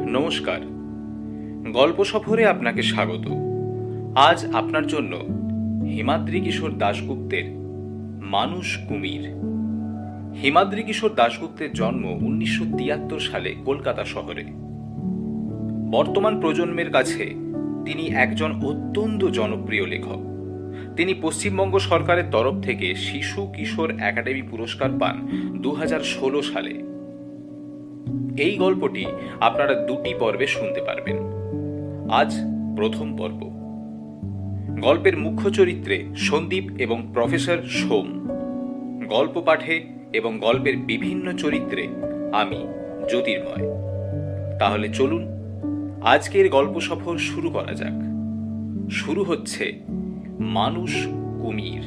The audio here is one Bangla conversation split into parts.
নমস্কার। গল্প সফরে আপনাকে স্বাগত। আজ আপনার জন্য হিমাদ্রি কিশোর দাশগুপ্তের মানুষ কুমির। হিমাদ্রি কিশোর দাশগুপ্তের জন্ম 1973 সালে কলকাতা শহরে। বর্তমান প্রজন্মের কাছে তিনি একজন অত্যন্ত জনপ্রিয় লেখক। তিনি পশ্চিমবঙ্গ সরকারের তরফ থেকে শিশু কিশোর একাডেমি পুরস্কার পান 2016 সালে। এই গল্পটি আপনারা দুটি পর্বে শুনতে পারবেন। আজ প্রথম পর্ব। গল্পের মুখ্য চরিত্রে সন্দীপ এবং প্রফেসর সোম। গল্প পাঠে এবং গল্পের বিভিন্ন চরিত্রে আমি জ্যোতির্ময়। তাহলে চলুন আজকের গল্প সফর শুরু করা যাক। শুরু হচ্ছে মানুষ কুমির।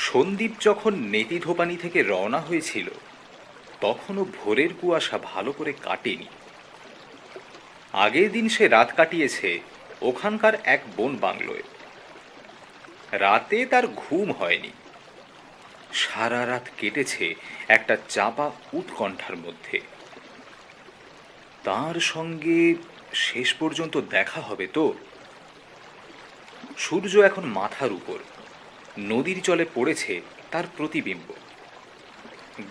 সন্দীপ যখন নেতিধোপানি থেকে রওনা হয়েছিল তখনও ভোরের কুয়াশা ভালো করে কাটেনি। আগের দিন সে রাত কাটিয়েছে ওখানকার এক বন বাংলোয়। রাতে তার ঘুম হয়নি। সারা রাত কেটেছে একটা চাপা উৎকণ্ঠার মধ্যে। তার সঙ্গে শেষ পর্যন্ত দেখা হবে তো। সূর্য এখন মাথার উপর, নদীর জলে পড়েছে তার প্রতিবিম্ব।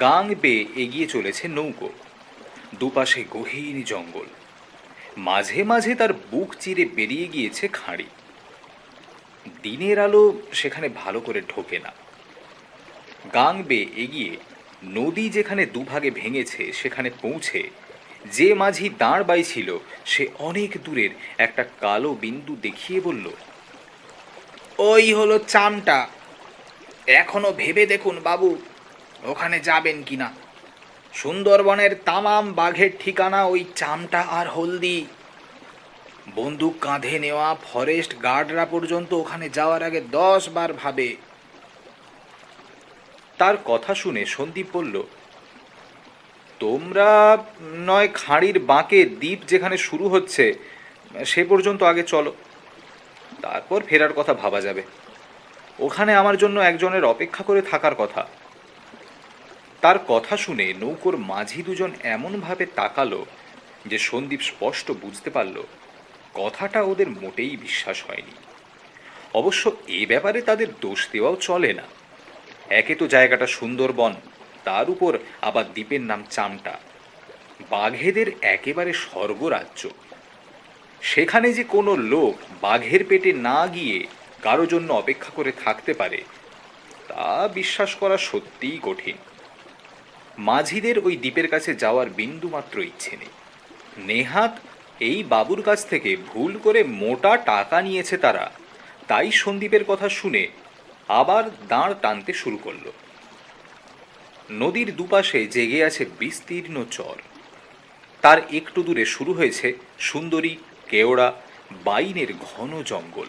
গাং বেয়ে এগিয়ে চলেছে নৌকো। দুপাশে গহীন জঙ্গল, মাঝে মাঝে তার বুক চিরে বেরিয়ে গিয়েছে খাঁড়ি। দিনের আলো সেখানে ভালো করে ঢোকে না। গাং বেয়ে এগিয়ে নদী যেখানে দুভাগে ভেঙেছে সেখানে পৌঁছে যে মাঝি দাঁড় বাইছিল সে অনেক দূরের একটা কালো বিন্দু দেখিয়ে বলল, ওই হলো চামটা। এখনো ভেবে দেখুন বাবু, ওখানে যাবেন কিনা। সুন্দরবনের তামাম বাঘের ঠিকানা ওই চামটা আর হলদি। বন্দুক কাঁধে নেওয়া ফরেস্ট গার্ডরা পর্যন্ত ওখানে যাওয়ার আগে 10 বার ভাবে। তার কথা শুনে সন্দীপ বলল, তোমরা নয় খাঁড়ির বাঁকে দ্বীপ যেখানে শুরু হচ্ছে সে পর্যন্ত আগে চলো, তারপর ফেরার কথা ভাবা যাবে। ওখানে আমার জন্য একজনের অপেক্ষা করে থাকার কথা। তার কথা শুনে নৌকোর মাঝি দুজন এমনভাবে তাকালো যে সন্দীপ স্পষ্ট বুঝতে পারল কথাটা ওদের মোটেই বিশ্বাস হয়নি। অবশ্য এ ব্যাপারে তাদের দোষ দেওয়াও চলে না। একে তো জায়গাটা সুন্দরবন, তার উপর আবার দ্বীপের নাম চামটা, বাঘেদের একেবারে স্বর্গরাজ্য। সেখানে যে কোনো লোক বাঘের পেটে না গিয়ে কারো জন্য অপেক্ষা করে থাকতে পারে তা বিশ্বাস করা সত্যিই কঠিন। মাঝিদের ওই দ্বীপের কাছে যাওয়ার বিন্দুমাত্র ইচ্ছে নেই। নেহাত এই বাবুর কাছ থেকে ভুল করে মোটা টাকা নিয়েছে তারা, তাই সন্দীপের কথা শুনে আবার দাঁড় টানতে শুরু করলো। নদীর দুপাশে জেগে আছে বিস্তীর্ণ চর। তার একটু দূরে শুরু হয়েছে সুন্দরী, কেওড়া, বাইনের ঘন জঙ্গল,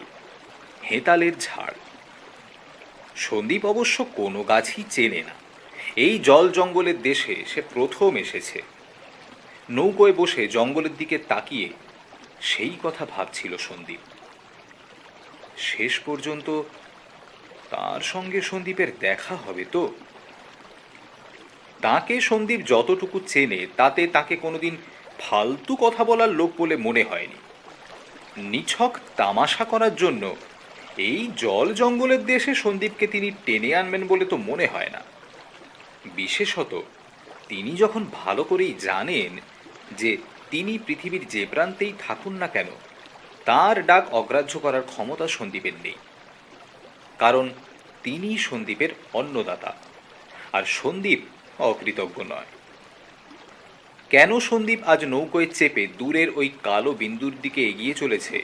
হেতালের ঝাড়। সন্দীপ অবশ্য কোনো গাছই চেনে না। এই জল জঙ্গলের দেশে সে প্রথম এসেছে। নৌকোয় বসে জঙ্গলের দিকে তাকিয়ে সেই কথা ভাবছিল সন্দীপ। শেষ পর্যন্ত তার সঙ্গে সন্দীপের দেখা হবে তো। তাকে সন্দীপ যতটুকু চেনে তাতে তাকে কোনোদিন ফালতু কথা বলার লোক বলে মনে হয়নি। নিছক তামাশা করার জন্য এই জল জঙ্গলের দেশে সন্দীপকে তিনি টেনে আনবেন বলে তো মনে হয় না। বিশেষত তিনি যখন ভালো করেই জানেন যে তিনি পৃথিবীর যে প্রান্তেই থাকুন না কেন তার ডাক অগ্রাহ্য করার ক্ষমতা সন্দীপের নেই। কারণ তিনি সন্দীপের অন্নদাতা, আর সন্দীপ অকৃতজ্ঞ নয়। কেন সন্দীপ আজ নৌকোয় চেপে দূরের ওই কালো বিন্দুর দিকে এগিয়ে চলেছে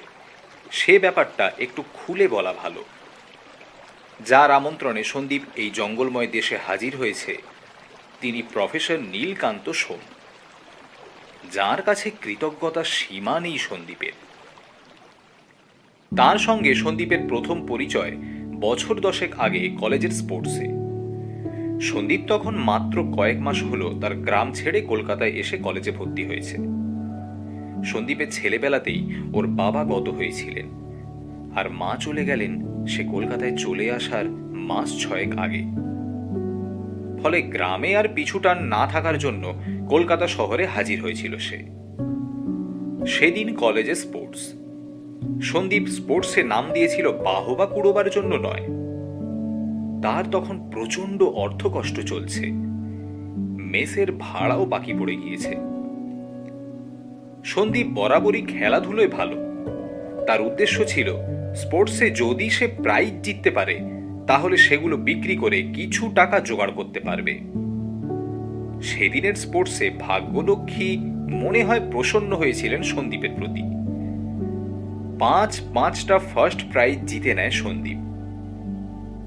সে ব্যাপারটা একটু খুলে বলা ভালো। যার আমন্ত্রণে সন্দীপ এই জঙ্গলময় দেশে হাজির হয়েছে তিনি প্রফেসর নীলকান্ত সোম, যার কাছে কৃতজ্ঞতার সীমা নেই সন্দীপের। তার সঙ্গে সন্দীপের প্রথম পরিচয় বছর 10 আগে কলেজের স্পোর্টসে। সন্দীপ তখন মাত্র কয়েক মাস হলো তার গ্রাম ছেড়ে কলকাতায় এসে কলেজে ভর্তি হয়েছে। সন্দীপের ছেলেবেলাতেই ওর বাবা গত হয়েছিলেন, আর মা চলে গেলেন সে কলকাতায় চলে আসার মাস 6 আগে। ফলে গ্রামে আর পিছুটান না থাকার জন্য কলকাতা শহরে হাজির হয়েছিল সে। সেদিন কলেজে স্পোর্টস। সন্দীপ স্পোর্টসে নাম দিয়েছিল বাহবা কুড়োবার জন্য নয়। তার তখন প্রচন্ড অর্থকষ্ট চলছে, মেসের ভাড়াও বাকি পড়ে গিয়েছে। সন্দীপ বরাবরই খেলাধুলোয় ভালো। তার উদ্দেশ্য ছিল স্পোর্টসে যদি সে প্রাইজ জিততে পারে তাহলে সেগুলো বিক্রি করে কিছু টাকা জোগাড় করতে পারবে। সেদিনের স্পোর্টসে ভাগ্যলক্ষ্মী মনে হয় প্রসন্ন হয়েছিলেন সন্দীপের প্রতি। পাঁচটা ফার্স্ট প্রাইজ জিতে নেয় সন্দীপ।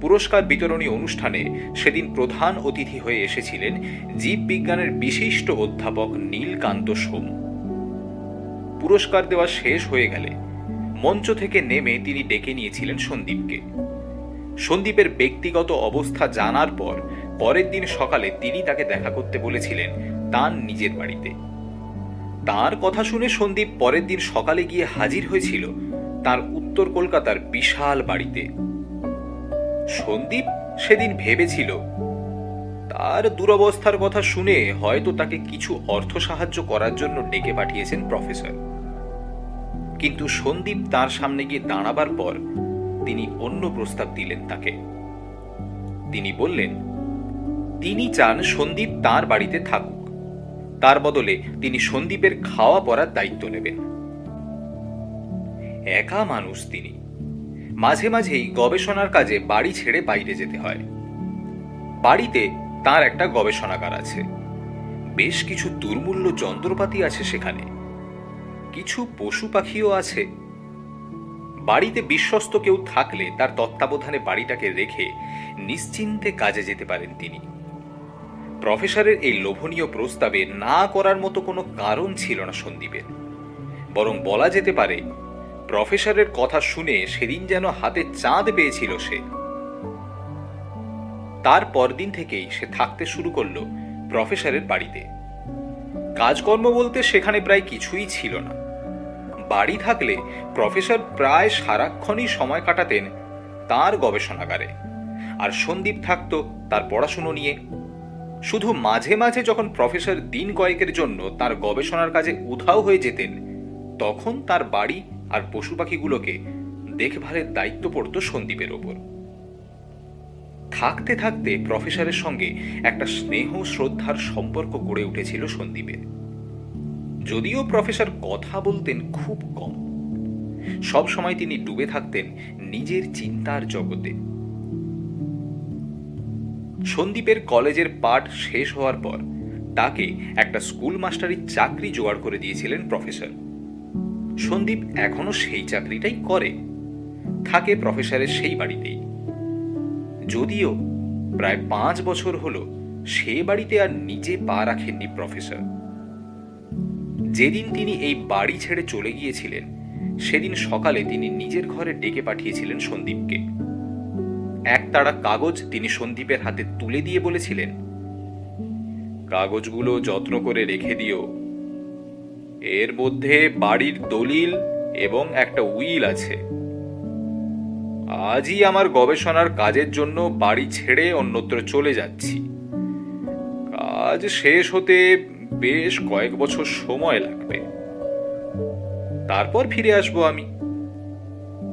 পুরস্কার বিতরণী অনুষ্ঠানে সেদিন প্রধান অতিথি হয়ে এসেছিলেন জীববিজ্ঞানের বিশিষ্ট অধ্যাপক নীলকান্ত সোম। পুরস্কার দেওয়া শেষ হয়ে গেলে মঞ্চ থেকে নেমে তিনি ডেকে নিয়েছিলেন সন্দীপকে। সন্দীপের ব্যক্তিগত অবস্থা জানার পর পরের দিন সকালে তিনি তাকে দেখা করতে বলেছিলেন তার নিজের বাড়িতে। তার কথা শুনে সন্দীপ পরের দিন সকালে গিয়ে হাজির হয়েছিল তার উত্তর কলকাতার বিশাল বাড়িতে। সন্দীপ সেদিন ভেবেছিল তার দুরবস্থার কথা শুনে হয়তো তাকে কিছু অর্থ সাহায্য করার জন্য ডেকে পাঠিয়েছেন প্রফেসর। কিন্তু সন্দীপ তার সামনে গিয়ে দাঁড়াবার পর তিনি অন্য প্রস্তাব দিলেন তাকে। তিনি বললেন তিনি চান সন্দীপ তার বাড়িতে থাকুক, তার বদলে তিনি সন্দীপের খাওয়া পরার দায়িত্ব নেবেন। একা মানুষ তিনি, মাঝে মাঝেই গবেষণার কাজে বাড়ি ছেড়ে বাইরে যেতে হয়। বাড়িতে তার একটা গবেষণাগার আছে, বেশ কিছু দুর্মূল্য যন্ত্রপাতি আছে সেখানে, কিছু পশু পাখিও আছে। বাড়িতে বিশ্বস্ত কেউ থাকলে তার তত্ত্বাবধানে বাড়িটাকে রেখে নিশ্চিন্তে কাজে যেতে পারেন তিনি। প্রফেসরের এই লোভনীয় প্রস্তাবে না করার মতো কোনো কারণ ছিল না সন্দীপের, বরং বলা যেতে পারে প্রফেসরের কথা শুনে সেদিন যেন হাতে চাঁদ পেয়েছিল সে। তার পরদিন থেকেই সে থাকতে শুরু করলো প্রফেসরের বাড়িতে। কাজকর্ম বলতে সেখানে প্রায় কিছুই ছিল না। বাড়ি থাকলে প্রফেসর প্রায় সারাক্ষণই সময় কাটাতেন তার গবেষণাগারে, আর সন্দীপ থাকত তার পড়াশুনো নিয়ে। শুধু মাঝে মাঝে যখন প্রফেসর দিন কয়েকের জন্য তার গবেষণার কাজে উধাও হয়ে যেতেন, তখন তার বাড়ি আর পশু পাখিগুলোকে দেখভালের দায়িত্ব পড়ত সন্দীপের ওপর। থাকতে থাকতে প্রফেসরের সঙ্গে একটা স্নেহ শ্রদ্ধার সম্পর্ক গড়ে উঠেছিল সন্দীপের। যদিও প্রফেসর কথা বলতেন খুব কম, সব সময় তিনি ডুবে থাকতেন নিজের চিন্তার জগতে। সন্দীপের কলেজের পাঠ শেষ হওয়ার পর তাকে একটা স্কুল মাস্টারির চাকরি জোগাড় করে দিয়েছিলেন প্রফেসর। সন্দীপ এখনো সেই চাকরিটাই করে, থাকে প্রফেসরের সেই বাড়িতেই। যদিও প্রায় 5 বছর হলো সে বাড়িতে আর নিজে পা রাখেননি প্রফেসর। যেদিন তিনি এই বাড়ি ছেড়ে চলে গিয়েছিলেন সেদিন সকালে তিনি নিজের ঘরে ডেকে পাঠিয়েছিলেন সন্দীপকে। একতাড়া কাগজ তিনি সন্দীপের হাতে তুলে দিয়ে বলেছিলেন, কাগজগুলো যত্ন করে রেখে দিও, এর মধ্যে বাড়ির দলিল এবং একটা উইল আছে। আজই আমার গবেষণার কাজের জন্য বাড়ি ছেড়ে অন্যত্র চলে যাচ্ছি। কাজ শেষ হতে বেশ কয়েক বছর সময় লাগবে, তারপর ফিরে আসবো আমি।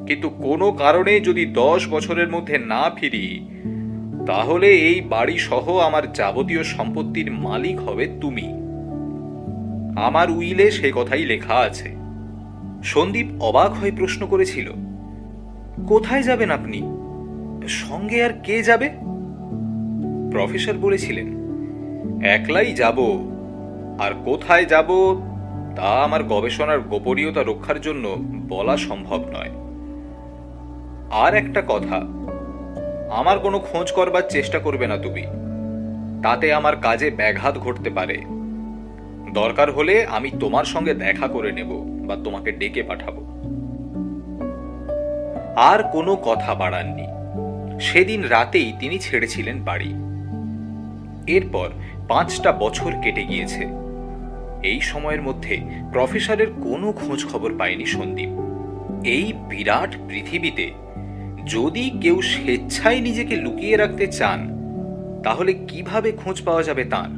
কিন্তু কোনো কারণে যদি 10 বছরের মধ্যে না ফিরি, তাহলে এই বাড়ি সহ আমার যাবতীয় সম্পত্তির মালিক হবে তুমি। আমার উইলে সে কথাই লেখা আছে। সন্দীপ অবাক হয়ে প্রশ্ন করেছিল, কোথায় যাবেন আপনি? সঙ্গে আর কে যাবে? প্রফেসর বলেছিলেন, একলাই যাব, আর কোথায় যাব তা আমার গবেষণার গোপনীয়তা রক্ষার জন্য বলা সম্ভব নয়। আর একটা কথা, আমার কোনো খোঁজ করবার চেষ্টা করবে না তুমি, তাতে আমার কাজে ব্যাঘাত ঘটতে পারে। দরকার হলে আমি তোমার সঙ্গে দেখা করে নেব বা তোমাকে ডেকে পাঠাবো। আর কোনো কথা বাড়াননি। সেদিন রাতেই তিনি ছেড়েছিলেন বাড়ি। এরপর 5টা বছর কেটে গিয়েছে। এই সময়ের মধ্যে প্রফেসরের কোনো খোঁজ খবর পায়নি সন্দীপ। এই বিরাট পৃথিবীতে যদি কেউ স্বেচ্ছায় নিজেকে লুকিয়ে রাখতে চান, তাহলে কিভাবে খোঁজ পাওয়া যাবে তার?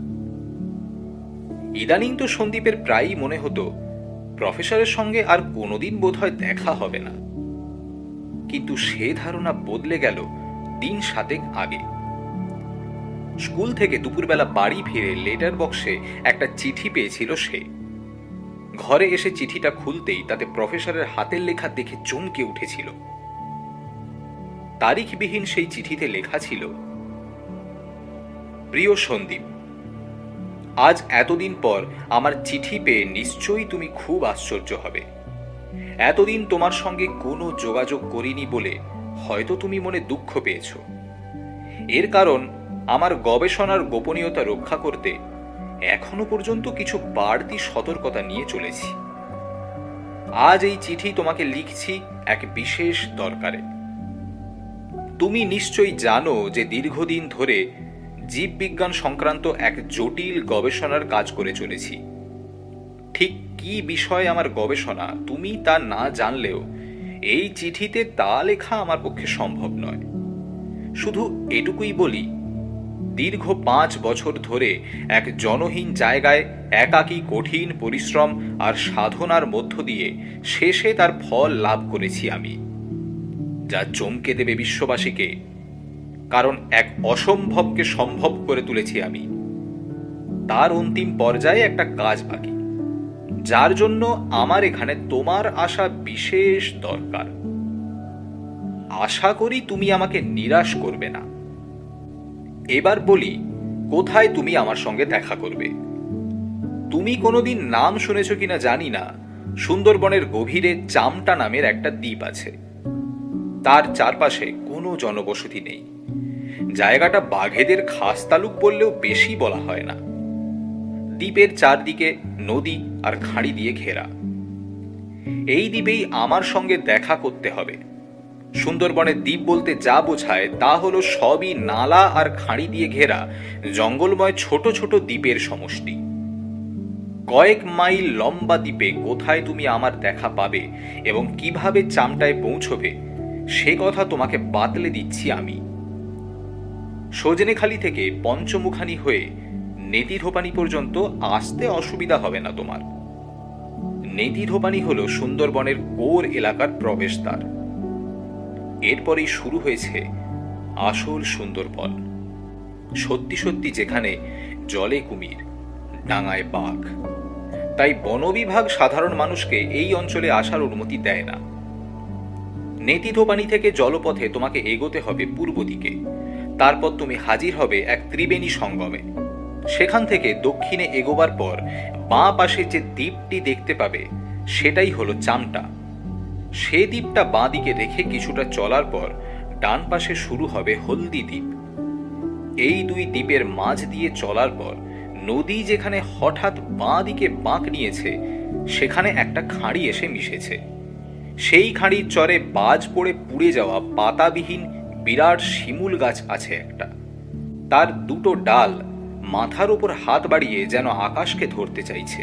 ইদানিং তো সন্দীপের প্রায়ই মনে হতো প্রফেসরের সঙ্গে আর কোনোদিন বোধহয় দেখা হবে না। কিন্তু সে ধারণা বদলে গেল দিন 7 আগে। স্কুল থেকে দুপুরবেলা বাড়ি ফিরে লেটার বক্সে একটা চিঠি পেয়েছিল সে। ঘরে এসে চিঠিটা খুলতেই তাতে প্রফেসরের হাতের লেখা দেখে চমকে উঠেছিল। তারিখবিহীন সেই চিঠিতে লেখা ছিল, প্রিয় সন্দীপ, আজ এতদিন পর আমার চিঠি পেয়ে নিশ্চয়ই তুমি খুব আশ্চর্য হবে। এতদিন তোমার সঙ্গে কোনো যোগাযোগ করিনি বলে হয়তো তুমি মনে দুঃখ পেয়েছ। এর কারণ আমার গবেষণার গোপনীয়তা রক্ষা করতে এখনো পর্যন্ত কিছু বাড়তি সতর্কতা নিয়ে চলেছি। আজ এই চিঠি তোমাকে লিখছি এক বিশেষ দরকারে। তুমি নিশ্চয়ই জানো যে দীর্ঘদিন ধরে জীববিজ্ঞান সংক্রান্ত এক জটিল গবেষণার কাজ করে চলেছি। ঠিক কি বিষয়ে আমার গবেষণা তুমি তা না জানলেও এই চিঠিতে তা লেখা আমার পক্ষে সম্ভব নয়। শুধু এটুকুই বলি, দীর্ঘ 5 বছর ধরে এক জনহীন জায়গায় একাকী কঠিন পরিশ্রম আর সাধনার মধ্য দিয়ে শেষে তার ফল লাভ করেছি আমি, যা চমকে দেবে বিশ্ববাসীকে। কারণ এক অসম্ভবকে সম্ভব করে তুলেছি আমি। তার অন্তিম পর্যায়ে একটা কাজ বাকি, যার জন্য আমার এখানে তোমার আসা বিশেষ দরকার। আশা করি তুমি আমাকে নিরাশ করবে না। এবার বলি, কোথায় তুমি আমার সঙ্গে দেখা করবে। তুমি কোনোদিন নাম শুনেছ কিনা জানি না, সুন্দরবনের গভীরে চামটা নামের একটা দ্বীপ আছে। তার চারপাশে কোনো জনবসতি নেই। জায়গাটা বাঘেদের খাস তালুক বললেও বেশি বলা হয় না। দ্বীপের চারদিকে নদী আর খাঁড়ি দিয়ে ঘেরা। এই দ্বীপেই আমার সঙ্গে দেখা করতে হবে। সুন্দরবনের দ্বীপ বলতে যা বোঝায় তা হলো সবই নালা আর খাঁড়ি দিয়ে ঘেরা জঙ্গলময় ছোট ছোট দ্বীপের সমষ্টি। কয়েক মাইল লম্বা দ্বীপে কোথায় তুমি আমার দেখা পাবে এবং কিভাবে চামটায় পৌঁছবে সে কথা তোমাকে বাতলে দিচ্ছি আমি। সজনেখালি থেকে পঞ্চমুখানি হয়ে নেতিধোপানি পর্যন্ত আসতে অসুবিধা হবে না তোমার। নেতিধোপানি হল সুন্দরবনের কোর এলাকার প্রবেশদ্বার। এরপরেই শুরু হয়েছে আসল সুন্দরবন। সত্যি সত্যি যেখানে জলে কুমির, ডাঙায় বাঘ। তাই বন বিভাগ সাধারণ মানুষকে এই অঞ্চলে আসার অনুমতি দেয় না। নেতিধোপানি থেকে জলপথে তোমাকে এগোতে হবে পূর্ব দিকে। তারপর তুমি হাজির হবে এক ত্রিবেণী সঙ্গমে। সেখান থেকে দক্ষিণে এগোবার পর বাঁ পাশে যে দ্বীপটি দেখতে পাবে সেটাই হলো চামটা। সে দ্বীপটা বাঁ দিকে রেখে কিছুটা চলার পর ডান পাশে শুরু হবে হলদি দ্বীপ। এই দুই দ্বীপের মাঝ দিয়ে চলার পর নদী যেখানে হঠাৎ বাঁ দিকে বাঁক নিয়েছে সেখানে একটা খাঁড়ি এসে মিশেছে। সেই খাঁড়ির চরে বাজ পড়ে পুড়ে যাওয়া পাতাবিহীন বিরাট শিমুল গাছ আছে একটা। তার দুটো ডাল মাথার উপর হাত বাড়িয়ে যেন আকাশকে ধরতে চাইছে।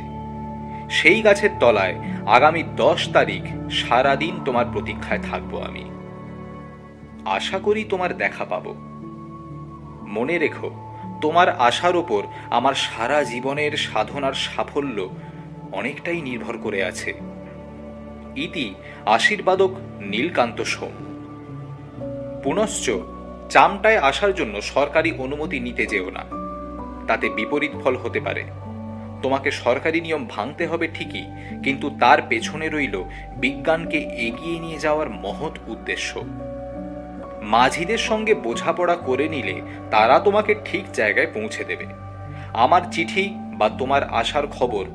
সেই গাছের তলায় আগামী 10 তারিখ সারাদিন তোমার প্রতীক্ষায় থাকবো আমি। আশা করি তোমার দেখা পাবো। মনে রেখো, তোমার আশার ওপর আমার সারা জীবনের সাধনার সাফল্য অনেকটাই নির্ভর করে আছে। ইতি আশীর্বাদক নীলকান্ত সোম। পুনশ্চ চামটায় আসার জন্য সরকারি অনুমতি নিতে যেও না, তাতে বিপরীত ফল হতে পারে। তোমাকে সরকারি নিয়ম ভাঙতে হবে ঠিকই, কিন্তু তার পেছনে রইল বিজ্ঞানকে এগিয়ে নিয়ে যাওয়ার মহৎ উদ্দেশ্য। মাঝিদের সঙ্গে বোঝাপড়া করে নিলে তারা তোমাকে ঠিক জায়গায় পৌঁছে দেবে। আমার চিঠি বা তোমার আসার খবর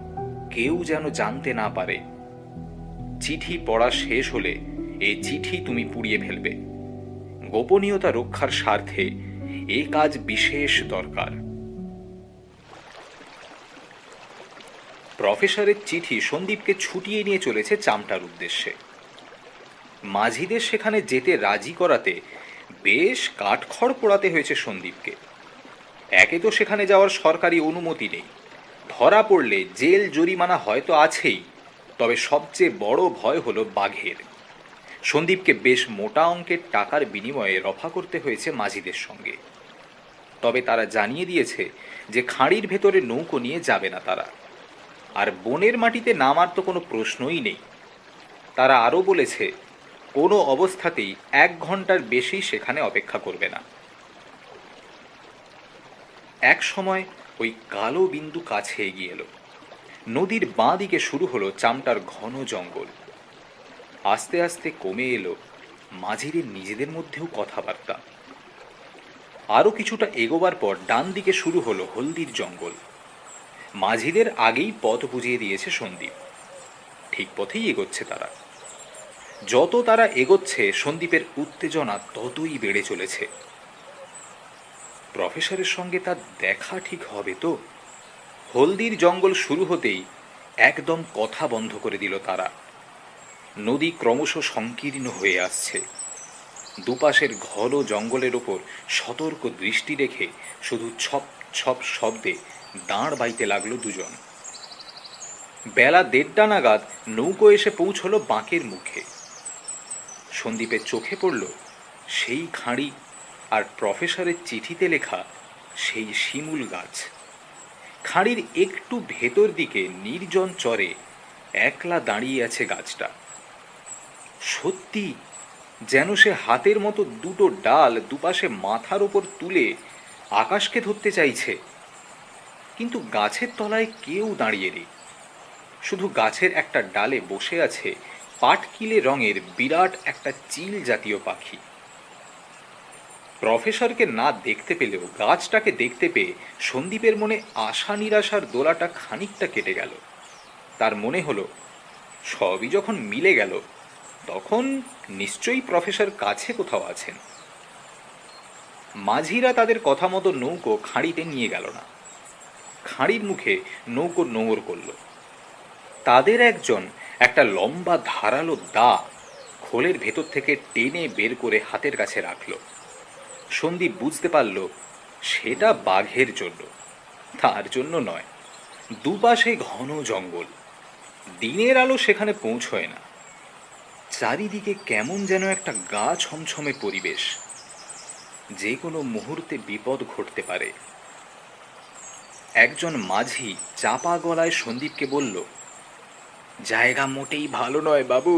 কেউ যেন জানতে না পারে। চিঠি পড়া শেষ হলে এই চিঠি তুমি পুড়িয়ে ফেলবে। গোপনীয়তা রক্ষার স্বার্থে এ কাজ বিশেষ দরকার। প্রফেসরের চিঠি সন্দীপকে ছুটিয়ে নিয়ে চলেছে চামটার উদ্দেশ্যে। মাঝিদের সেখানে যেতে রাজি করাতে বেশ কাঠখড় পোড়াতে হয়েছে সন্দীপকে। একে তো সেখানে যাওয়ার সরকারি অনুমতি নেই, ধরা পড়লে জেল জরিমানা হয়তো আছেই, তবে সবচেয়ে বড় ভয় হলো বাঘের। সন্দীপকে বেশ মোটা অঙ্কের টাকার বিনিময়ে রফা করতে হয়েছে মাঝিদের সঙ্গে। তবে তারা জানিয়ে দিয়েছে যে খাঁড়ির ভেতরে নৌকো নিয়ে যাবে না তারা, আর বনের মাটিতে নামার তো কোনো প্রশ্নই নেই। তারা আরও বলেছে কোনো অবস্থাতেই 1 ঘন্টার বেশি সেখানে অপেক্ষা করবে না। এক সময় ওই কালো বিন্দু কাছে এগিয়ে এলো। নদীর বাঁ দিকে শুরু হলো চামটার ঘন জঙ্গল। আস্তে আস্তে কমে এলো মাঝিদের নিজেদের মধ্যেও কথাবার্তা। আরও কিছুটা এগোবার পর ডান দিকে শুরু হলো হলদির জঙ্গল। মাঝিদের আগেই পথ বুঝিয়ে দিয়েছে সন্দীপ। ঠিক পথেই এগোচ্ছে তারা। যত তারা এগোচ্ছে সন্দীপের উত্তেজনা ততই বেড়ে চলেছে। প্রফেসরের সঙ্গে তার দেখা ঠিক হবে তো? হলদির জঙ্গল শুরু হতেই একদম কথা বন্ধ করে দিল তারা। নদী ক্রমশ সংকীর্ণ হয়ে আসছে। দুপাশের ঘন জঙ্গলের ওপর সতর্ক দৃষ্টি রেখে শুধু ছপ ছপ শব্দে দাঁড় বাইতে লাগলো দুজন। বেলা 1:30 নাগাদ নৌকো এসে পৌঁছলো বাঁকের মুখে। সন্দীপের চোখে পড়ল সেই খাঁড়ি আর প্রফেসরের চিঠিতে লেখা সেই শিমুল গাছ। খাঁড়ির একটু ভেতর দিকে নির্জন চরে একলা দাঁড়িয়ে আছে গাছটা। সত্যি যেন সে হাতের মতো দুটো ডাল দুপাশে মাথার ওপর তুলে আকাশকে ধরতে চাইছে। কিন্তু গাছের তলায় কেউ দাঁড়িয়ে নেই। শুধু গাছের একটা ডালে বসে আছে পাটকিলে রঙের বিরাট একটা চিল জাতীয় পাখি। প্রফেসরকে না দেখতে পেলেও গাছটাকে দেখতে পেয়ে সন্দীপের মনে আশা নিরাশার দোলাটা খানিকটা কেটে গেল। তার মনে হলো সবই যখন মিলে গেল তখন নিশ্চয়ই প্রফেসর কাছে কোথাও আছেন। মাঝিরা তাদের কথা মতো নৌকো খাঁড়িতে নিয়ে গেল না। খাঁড়ির মুখে নৌকো নোঙর করল। তাদের একজন একটা লম্বা ধারালো দা খোলের ভেতর থেকে টেনে বের করে হাতের কাছে রাখল। সন্দীপ বুঝতে পারল সেটা বাঘের জন্য, তার জন্য নয়। দুপাশে ঘন জঙ্গল, দিনের আলো সেখানে পৌঁছয় না। চারিদিকে কেমন যেন একটা গা ছমছমে পরিবেশ, যে কোনো মুহূর্তে বিপদ ঘটতে পারে। একজন মাঝি চাপা গলায় সন্দীপকে বলল, জায়গা মোটেই ভালো নয় বাবু,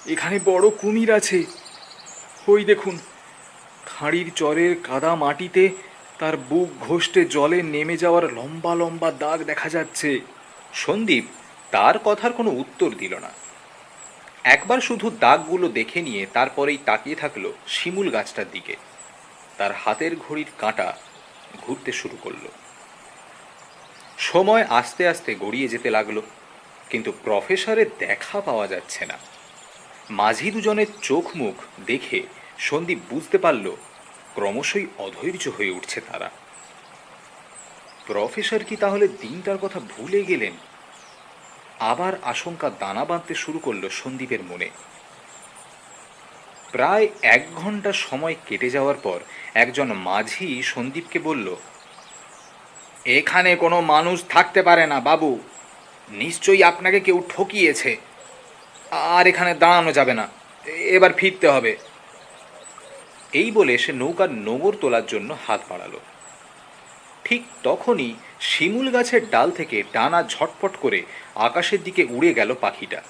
এখানে বড় কুমির আছে। ওই দেখুন, খাঁড়ির চরের কাদা মাটিতে তার বুক ঘষ্টে জলে নেমে যাওয়ার লম্বা লম্বা দাগ দেখা যাচ্ছে। সন্দীপ তার কথার কোনো উত্তর দিল না। একবার শুধু দাগগুলো দেখে নিয়ে তারপরেই তাকিয়ে থাকলো শিমুল গাছটার দিকে। তার হাতের ঘড়ির কাঁটা ঘুরতে শুরু করলো। সময় আস্তে আস্তে গড়িয়ে যেতে লাগলো, কিন্তু প্রফেসরের দেখা পাওয়া যাচ্ছে না। মাঝি দুজনের চোখ মুখ দেখে সন্দীপ বুঝতে পারল ক্রমশই অধৈর্য হয়ে উঠছে তারা। প্রফেসর কি তাহলে দিনটার কথা ভুলে গেলেন? আবার আশঙ্কা দানা বাঁধতে শুরু করলো সন্দীপের মনে। প্রায় 1 ঘন্টা সময় কেটে যাওয়ার পর একজন মাঝি সন্দীপকে বলল, এখানে কোনো মানুষ থাকতে পারে না বাবু, নিশ্চয়ই আপনাকে কেউ ঠকিয়েছে। আর এখানে দাঁড়ানো যাবে না, এবার ফিরতে হবে। এই বলে সে নৌকার নোঙর তোলার জন্য হাত বাড়ালো। ঠিক তখনই শিমুল গাছের ডাল থেকে ডানা ঝটপট করে আকাশের দিকে উড়ে গেল পাখিটা।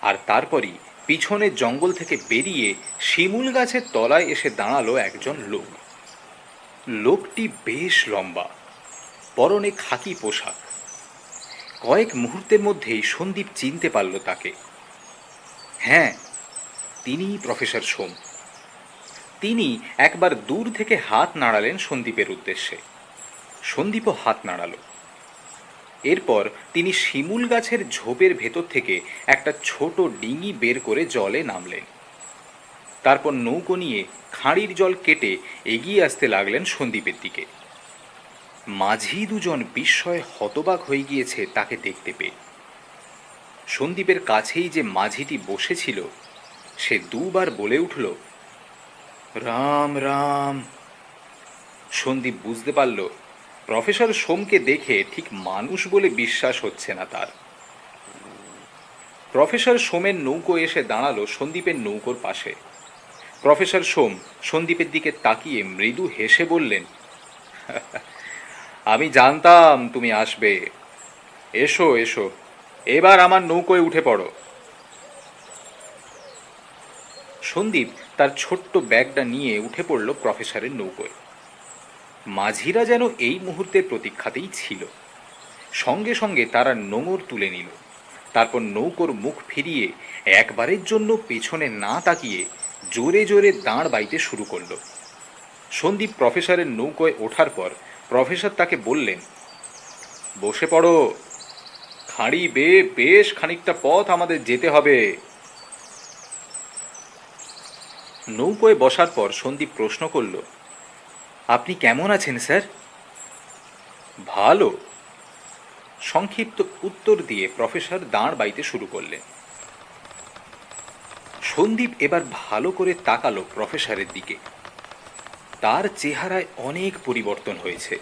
আর তারপরই পিছনের জঙ্গল থেকে বেরিয়ে শিমুল গাছের তলায় এসে দাঁড়ালো একজন লোক। লোকটি বেশ লম্বা, পরনে খাকি পোশাক। কয়েক মুহূর্তের মধ্যেই সন্দীপ চিনতে পারল তাকে। হ্যাঁ, তিনিই প্রফেসর সোম। তিনি একবার দূর থেকে হাত নাড়ালেন সন্দীপের উদ্দেশ্যে। সন্দীপও হাত নাড়াল। এরপর তিনি শিমুল গাছের ঝোপের ভেতর থেকে একটা ছোট ডিঙি বের করে জলে নামলেন। তারপর নৌকো নিয়ে খাঁড়ির জল কেটে এগিয়ে আসতে লাগলেন সন্দীপের দিকে। মাঝি দুজন বিস্ময়ে হতবাক হয়ে গিয়েছে তাকে দেখতে পেয়ে। সন্দীপের কাছেই যে মাঝিটি বসেছিল সে দুবার বলে উঠল, রাম রাম। সন্দীপ বুঝতে পারল প্রফেসর সোমকে দেখে ঠিক মানুষ বলে বিশ্বাস হচ্ছে না তার। প্রফেসর সোমের নৌকো এসে দাঁড়ালো সন্দীপের নৌকোর পাশে। প্রফেসর সোম সন্দীপের দিকে তাকিয়ে মৃদু হেসে বললেন, আমি জানতাম তুমি আসবে। এসো এসো, এবার আমার নৌকোয় উঠে পড়ো। সন্দীপ তার ছোট্ট ব্যাগটা নিয়ে উঠে পড়ল প্রফেসরের নৌকোয়। মাঝিরা যেন এই মুহূর্তের প্রতীক্ষাতেই ছিল। সঙ্গে সঙ্গে তারা নোঙর তুলে নিল। তারপর নৌকোর মুখ ফিরিয়ে একবারের জন্য পেছনে না তাকিয়ে জোরে জোরে দাঁড় বাইতে শুরু করল। সন্দীপ প্রফেসরের নৌকোয় ওঠার পর প্রফেসর তাকে বললেন, বসে পড়ো। খাঁড়ি বেয়ে বেশ খানিকটা পথ আমাদের যেতে হবে। নৌকোয় বসার পর সন্দীপ প্রশ্ন করল, আপনি কেমন আছেন স্যার? ভালো, সংক্ষিপ্ত উত্তর দিয়ে প্রফেসর দাঁড় বাইতে শুরু করলেন। সন্দীপ এবার ভালো করে তাকালো প্রফেসরের দিকে। তার চেহারায় অনেক পরিবর্তন হয়েছে।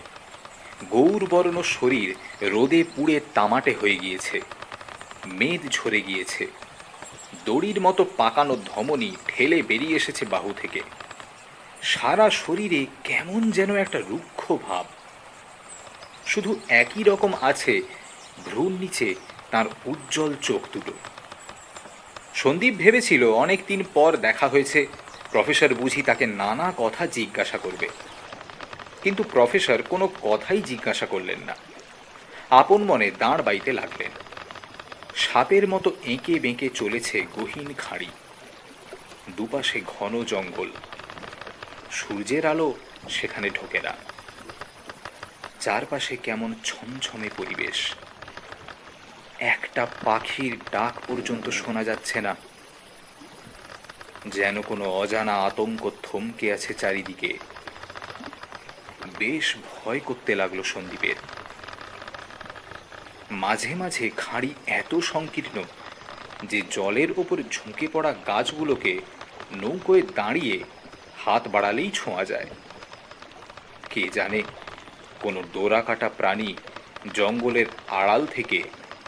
গৌরবর্ণ শরীর রোদে পুড়ে তামাটে হয়ে গিয়েছে, মেদ ঝরে গিয়েছে, দড়ির মতো পাকানো ধমনী ঠেলে বেরিয়ে এসেছে বাহু থেকে। সারা শরীরে কেমন যেন একটা রুক্ষ ভাব। শুধু একই রকম আছে ভ্রুর নিচে তার উজ্জ্বল চোখ দুটো। সন্দীপ ভেবেছিল অনেক দিন পর দেখা হয়েছে, প্রফেসর বুঝি তাকে নানা কথা জিজ্ঞাসা করবে। কিন্তু প্রফেসর কোনো কথাই জিজ্ঞাসা করলেন না। আপন মনে দাঁড় বাইতে লাগলেন। সাপের মতো এঁকে বেঁকে চলেছে গহীন খাঁড়ি। দুপাশে ঘন জঙ্গল, সূর্যের আলো সেখানে ঢোকে না। চারপাশে কেমন ছমছমে পরিবেশ। একটা পাখির ডাক পর্যন্ত শোনা যাচ্ছে না। যেন কোনো অজানা আতঙ্ক থমকে আছে চারিদিকে। বেশ ভয় করতে লাগলো সন্দীপের। মাঝে মাঝে খাঁড়ি এত সংকীর্ণ যে জলের ওপর ঝুঁকে পড়া গাছগুলোকে নৌকোয় দাঁড়িয়ে হাত বাড়ালেই ছোঁয়া যায়। কে জানে কোনো ডোরা কাটা প্রাণী জঙ্গলের আড়াল থেকে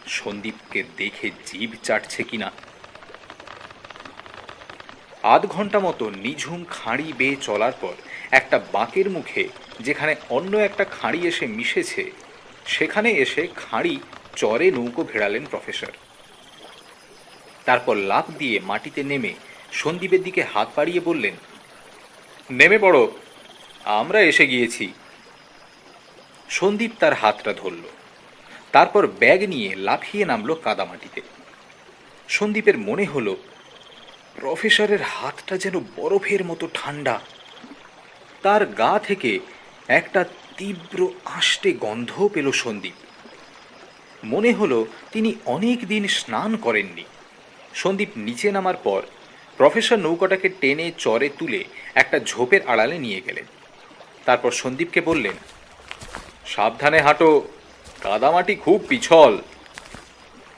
সন্দীপকে দেখে জিভ চাটছে কিনা। আধ ঘন্টা মতো নিঝুম খাঁড়ি বেয়ে চলার পর একটা বাঁকের মুখে যেখানে অন্য একটা খাঁড়ি এসে মিশেছে, সেখানে এসে খাঁড়ি চরে নৌকো ভেড়ালেন প্রফেসর। তারপর লাফ দিয়ে মাটিতে নেমে সন্দীপের দিকে হাত বাড়িয়ে বললেন, নেমে পড়ো, আমরা এসে গিয়েছি। সন্দীপ তার হাতটা ধরল। তারপর ব্যাগ নিয়ে লাফিয়ে নামলো কাদামাটিতে। সন্দীপের মনে হলো প্রফেসরের হাতটা যেন বরফের মতো ঠান্ডা। তার গা থেকে একটা তীব্র আষ্টে গন্ধও পেল সন্দীপ। মনে হলো তিনি অনেক দিন স্নান করেননি। সন্দীপ নিচে নামার পর প্রফেসর নৌকাটাকে টেনে চরে তুলে একটা ঝোপের আড়ালে নিয়ে গেলেন। তারপর সন্দীপকে বললেন, সাবধানে হাঁটো, কাদামাটি খুব পিছল।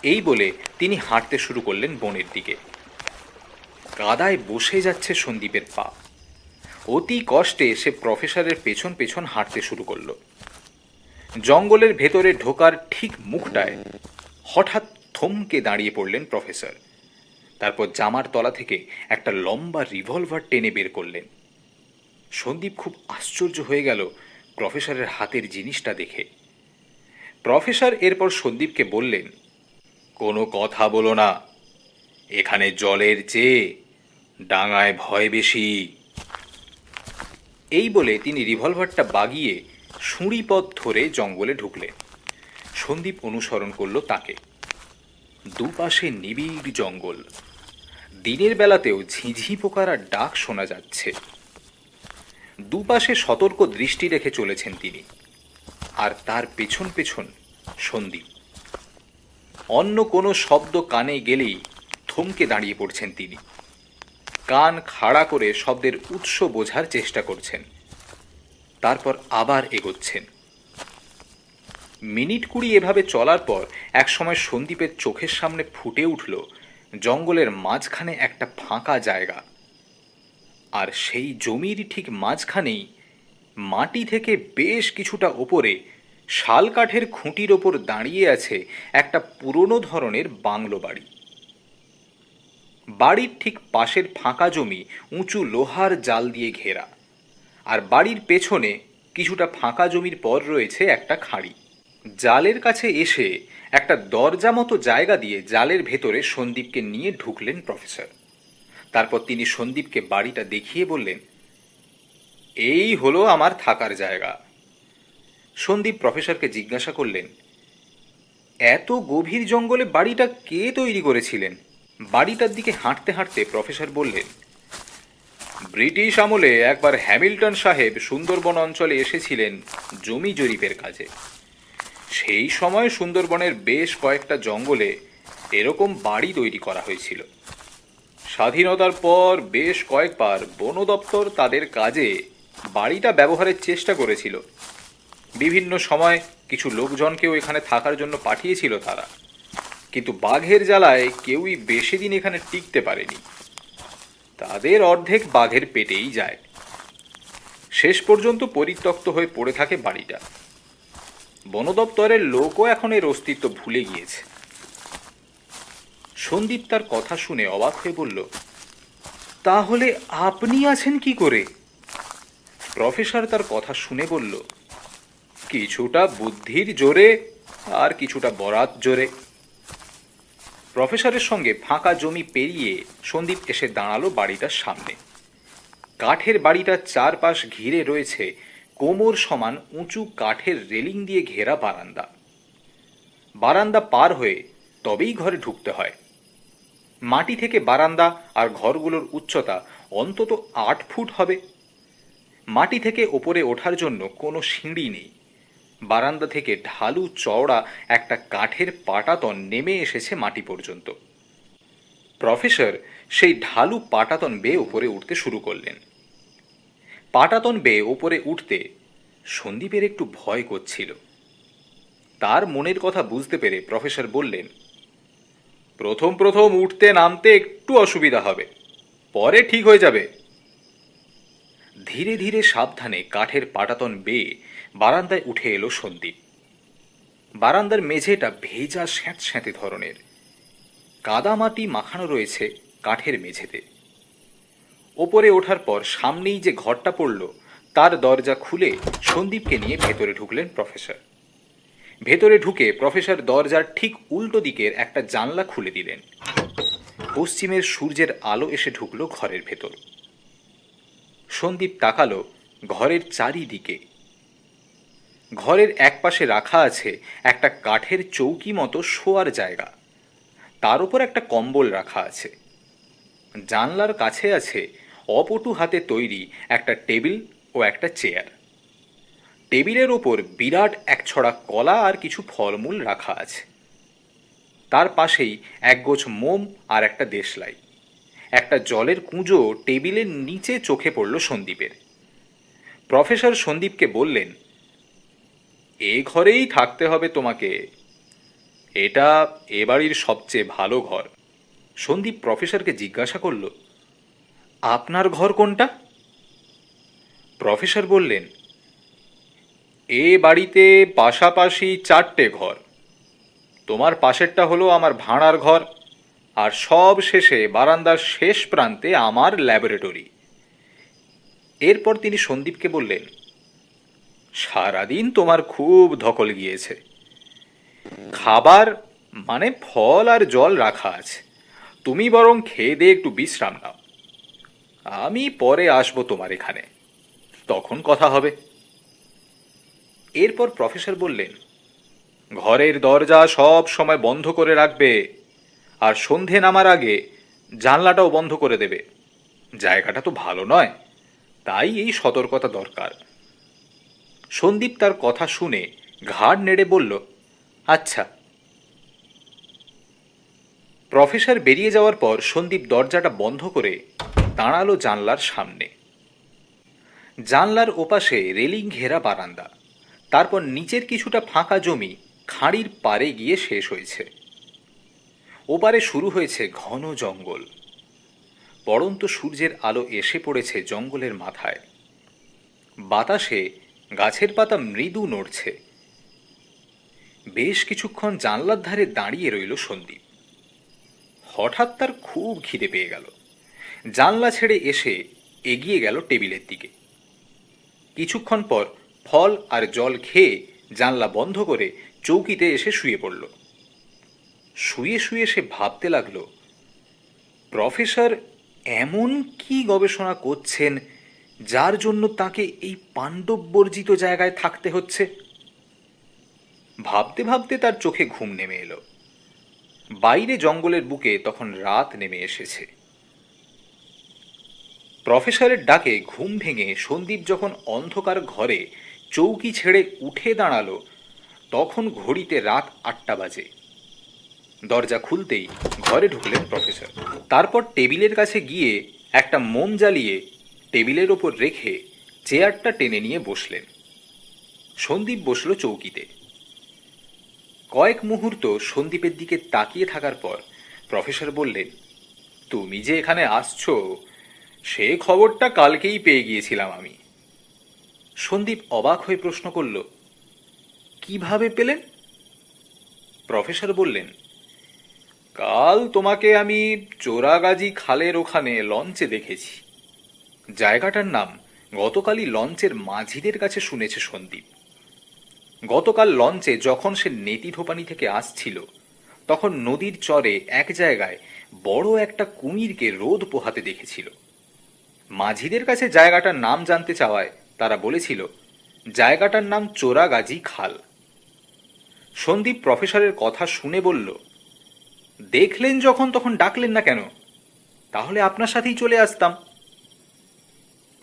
এই বলে তিনি হাঁটতে শুরু করলেন বনের দিকে। কাদায় বসে যাচ্ছে সন্দীপের পা। অতি কষ্টে সে প্রফেসরের পেছন পেছন হাঁটতে শুরু করল। জঙ্গলের ভেতরে ঢোকার ঠিক মুখটায় হঠাৎ থমকে দাঁড়িয়ে পড়লেন প্রফেসর। তারপর জামার তলা থেকে একটা লম্বা রিভলভার টেনে বের করলেন। সন্দীপ খুব আশ্চর্য হয়ে গেল প্রফেসরের হাতের জিনিসটা দেখে। প্রফেসর এরপর সন্দীপকে বললেন, কোনো কথা বলো না, এখানে জলের চেয়ে ডাঙায় ভয় বেশি। এই বলে তিনি রিভলভারটা বাগিয়ে সুঁড়ি পথ ধরে জঙ্গলে ঢুকলেন। সন্দীপ অনুসরণ করল তাকে। দুপাশে নিবিড় জঙ্গল। দিনের বেলাতেও ঝিঁঝি পোকার ডাক শোনা যাচ্ছে। দুপাশে সতর্ক দৃষ্টি রেখে চলেছেন তিনি, আর তার পেছন পেছন সন্দীপ। অন্য কোনো শব্দ কানে গেলেই থমকে দাঁড়িয়ে পড়ছেন তিনি। কান খাড়া করে শব্দের উৎস বোঝার চেষ্টা করছেন, তারপর আবার এগোচ্ছেন। মিনিট 20 এভাবে চলার পর একসময় সন্দীপের চোখের সামনে ফুটে উঠল জঙ্গলের মাঝখানে একটা ফাঁকা জায়গা। আর সেই জমির ঠিক মাঝখানেই মাটি থেকে বেশ কিছুটা ওপরে শাল কাঠের খুঁটির ওপর দাঁড়িয়ে আছে একটা পুরনো ধরনের বাংলো বাড়ি। বাড়ির ঠিক পাশের ফাঁকা জমি উঁচু লোহার জাল দিয়ে ঘেরা, আর বাড়ির পেছনে কিছুটা ফাঁকা জমির পর রয়েছে একটা খাঁড়ি। জালের কাছে এসে একটা দরজা মতো জায়গা দিয়ে জালের ভেতরে সন্দীপকে নিয়ে ঢুকলেন প্রফেসর। তারপর তিনি সন্দীপকে বাড়িটা দেখিয়ে বললেন, এই হলো আমার থাকার জায়গা। সন্দীপ প্রফেসরকে জিজ্ঞাসা করলেন, এত গভীর জঙ্গলে বাড়িটা কে তৈরি করেছিলেন? বাড়িটার দিকে হাঁটতে হাঁটতে প্রফেসর বললেন, ব্রিটিশ আমলে একবার হ্যামিল্টন সাহেব সুন্দরবন অঞ্চলে এসেছিলেন জমি জরিপের কাজে। সেই সময় সুন্দরবনের বেশ কয়েকটা জঙ্গলে এরকম বাড়ি তৈরি করা হয়েছিল। স্বাধীনতার পর বেশ কয়েকবার বন দপ্তর তাদের কাজে বাড়িটা ব্যবহারের চেষ্টা করেছিল। বিভিন্ন সময় কিছু লোকজনকেও এখানে থাকার জন্য পাঠিয়েছিল তারা, কিন্তু বাঘের জ্বালায় কেউই বেশি দিন এখানে টিকতে পারেনি। তাদের অর্ধেক বাঘের পেটেই যায়। শেষ পর্যন্ত পরিত্যক্ত হয়ে পড়ে থাকে বাড়িটা। বন দপ্তরের লোকও এখন এর অস্তিত্ব ভুলে গিয়েছে। সন্দীপ তার কথা শুনে অবাক হয়ে বলল, তাহলে আপনি আছেন কি করে? প্রফেসর তার কথা শুনে বলল, কিছুটা বুদ্ধির জোরে আর কিছুটা বরাত জোরে। প্রফেসরের সঙ্গে ফাঁকা জমি পেরিয়ে সন্দীপ এসে দাঁড়ালো বাড়িটার সামনে। কাঠের বাড়িটার চারপাশ ঘিরে রয়েছে কোমর সমান উঁচু কাঠের রেলিং দিয়ে ঘেরা বারান্দা। বারান্দা পার হয়ে তবেই ঘরে ঢুকতে হয়। মাটি থেকে বারান্দা আর ঘরগুলোর উচ্চতা অন্তত 8 ফুট হবে। মাটি থেকে ওপরে ওঠার জন্য কোনো সিঁড়ি নেই। বারান্দা থেকে ঢালু চওড়া একটা কাঠের পাটাতন নেমে এসেছে মাটি পর্যন্ত। প্রফেসর সেই ঢালু পাটাতন বেয়ে ওপরে উঠতে শুরু করলেন। পাটাতন বেয়ে ওপরে উঠতে সন্দীপের একটু ভয় করছিল। তার মনের কথা বুঝতে পেরে প্রফেসর বললেন, প্রথম প্রথম উঠতে নামতে একটু অসুবিধা হবে, পরে ঠিক হয়ে যাবে। ধীরে ধীরে সাবধানে কাঠের পাটাতন বেয়ে বারান্দায় উঠে এলো সন্দীপ। বারান্দার মেঝেটা ভেজা স্যাঁতস্যাঁতে ধরনের। কাদামাটি মাখানো রয়েছে কাঠের মেঝেতে। ওপরে ওঠার পর সামনেই যে ঘরটা পড়ল তার দরজা খুলে সন্দীপকে নিয়ে ভেতরে ঢুকলেন প্রফেসর। ভেতরে ঢুকে প্রফেসর দরজার ঠিক উল্টো দিকের একটা জানলা খুলে দিলেন। পশ্চিমের সূর্যের আলো এসে ঢুকলো ঘরের ভেতর। সন্দীপ তাকালো ঘরের চারিদিকে। ঘরের একপাশে রাখা আছে একটা কাঠের চৌকি মতো শোয়ার জায়গা, তার উপর একটা কম্বল রাখা আছে। জানলার কাছে আছে অপটু হাতে তৈরি একটা টেবিল ও একটা চেয়ার। টেবিলের ওপর বিরাট এক ছড়া কলা আর কিছু ফলমূল রাখা আছে। তার পাশেই একগোছ মোম আর একটা দেশলাই। একটা জলের কুঁজো টেবিলের নিচে চোখে পড়ল সন্দীপের। প্রফেসর সন্দীপকে বললেন, এ ঘরেই থাকতে হবে তোমাকে, এটা এ বাড়ির সবচেয়ে ভালো ঘর। সন্দীপ প্রফেসরকে জিজ্ঞাসা করল, আপনার ঘর কোনটা? প্রফেসর বললেন, এ বাড়িতে পাশাপাশি 4টে ঘর। তোমার পাশেরটা হলো আমার ভাড়ার ঘর, আর সব শেষে বারান্দার শেষ প্রান্তে আমার ল্যাবরেটরি। এরপর তিনি সন্দীপকে বললেন, সারাদিন তোমার খুব ধকল গিয়েছে। খাবার মানে ফল আর জল রাখা আছে, তুমি বরং খেয়ে দিয়ে একটু বিশ্রাম নাও। আমি পরে আসবো তোমার এখানে, তখন কথা হবে। এরপর প্রফেসর বললেন, ঘরের দরজা সব সময় বন্ধ করে রাখবে, আর সন্ধে নামার আগে জানলাটাও বন্ধ করে দেবে। জায়গাটা তো ভালো নয়, তাই এই সতর্কতা দরকার। সন্দীপ তার কথা শুনে ঘাড় নেড়ে বলল, আচ্ছা। প্রফেসর বেরিয়ে যাওয়ার পর সন্দীপ দরজাটা বন্ধ করে দাঁড়ালো জানলার সামনে। জানলার ওপাশে রেলিং ঘেরা বারান্দা, তারপর নিচের কিছুটা ফাঁকা জমি খাঁড়ির পারে গিয়ে শেষ হয়েছে। ওপারে শুরু হয়েছে ঘন জঙ্গল। পড়ন্ত সূর্যের আলো এসে পড়েছে জঙ্গলের মাথায়। বাতাসে গাছের পাতা মৃদু নড়ছে। বেশ কিছুক্ষণ জানলার ধারে দাঁড়িয়ে রইল সন্দীপ। হঠাৎ তার খুব খিদে পেয়ে গেল। জানলা ছেড়ে এসে এগিয়ে গেল টেবিলের দিকে। কিছুক্ষণ পর ফল আর জল খেয়ে জানলা বন্ধ করে চৌকিতে এসে শুয়ে পড়ল। শুয়ে শুয়ে সে ভাবতে লাগলো, প্রফেসর এমন কি গবেষণা করছেন যার জন্য তাকে এই পাণ্ডব বর্জিত জায়গায় থাকতে হচ্ছে। ভাবতে ভাবতে তার চোখে ঘুম নেমে এলো। বাইরে জঙ্গলের বুকে তখন রাত নেমে এসেছে। প্রফেসরের ডাকে ঘুম ভেঙে সন্দীপ যখন অন্ধকার ঘরে চৌকি ছেড়ে উঠে দাঁড়ালো, তখন ঘড়িতে রাত 8টা বাজে। দরজা খুলতেই ঘরে ঢুকলেন প্রফেসর। তারপর টেবিলের কাছে গিয়ে একটা মোম জ্বালিয়ে টেবিলের ওপর রেখে চেয়ারটা টেনে নিয়ে বসলেন। সন্দীপ বসল চৌকিতে। কয়েক মুহূর্ত সন্দীপের দিকে তাকিয়ে থাকার পর প্রফেসর বললেন, তুমি যে এখানে আসছো সে খবরটা কালকেই পেয়ে গিয়েছিলাম আমি। সন্দীপ অবাক হয়ে প্রশ্ন করল, কিভাবে পেলেন? প্রফেসর বললেন, কাল তোমাকে আমি চোরাগাজী খালের ওখানে লঞ্চে দেখেছি। জায়গাটার নাম গতকালই লঞ্চের মাঝিদের কাছে শুনেছে সন্দীপ। গতকাল লঞ্চে যখন সে নেতিধোপানি থেকে আসছিল, তখন নদীর চরে এক জায়গায় বড় একটা কুমিরকে রোদ পোহাতে দেখেছিল। মাঝিদের কাছে জায়গাটার নাম জানতে চাওয়ায় তারা বলেছিল জায়গাটার নাম চোরাগাজী খাল। সন্দীপ প্রফেসরের কথা শুনে বলল, দেখলেন যখন তখন ডাকলেন না কেন? তাহলে আপনার সাথেই চলে আসতাম।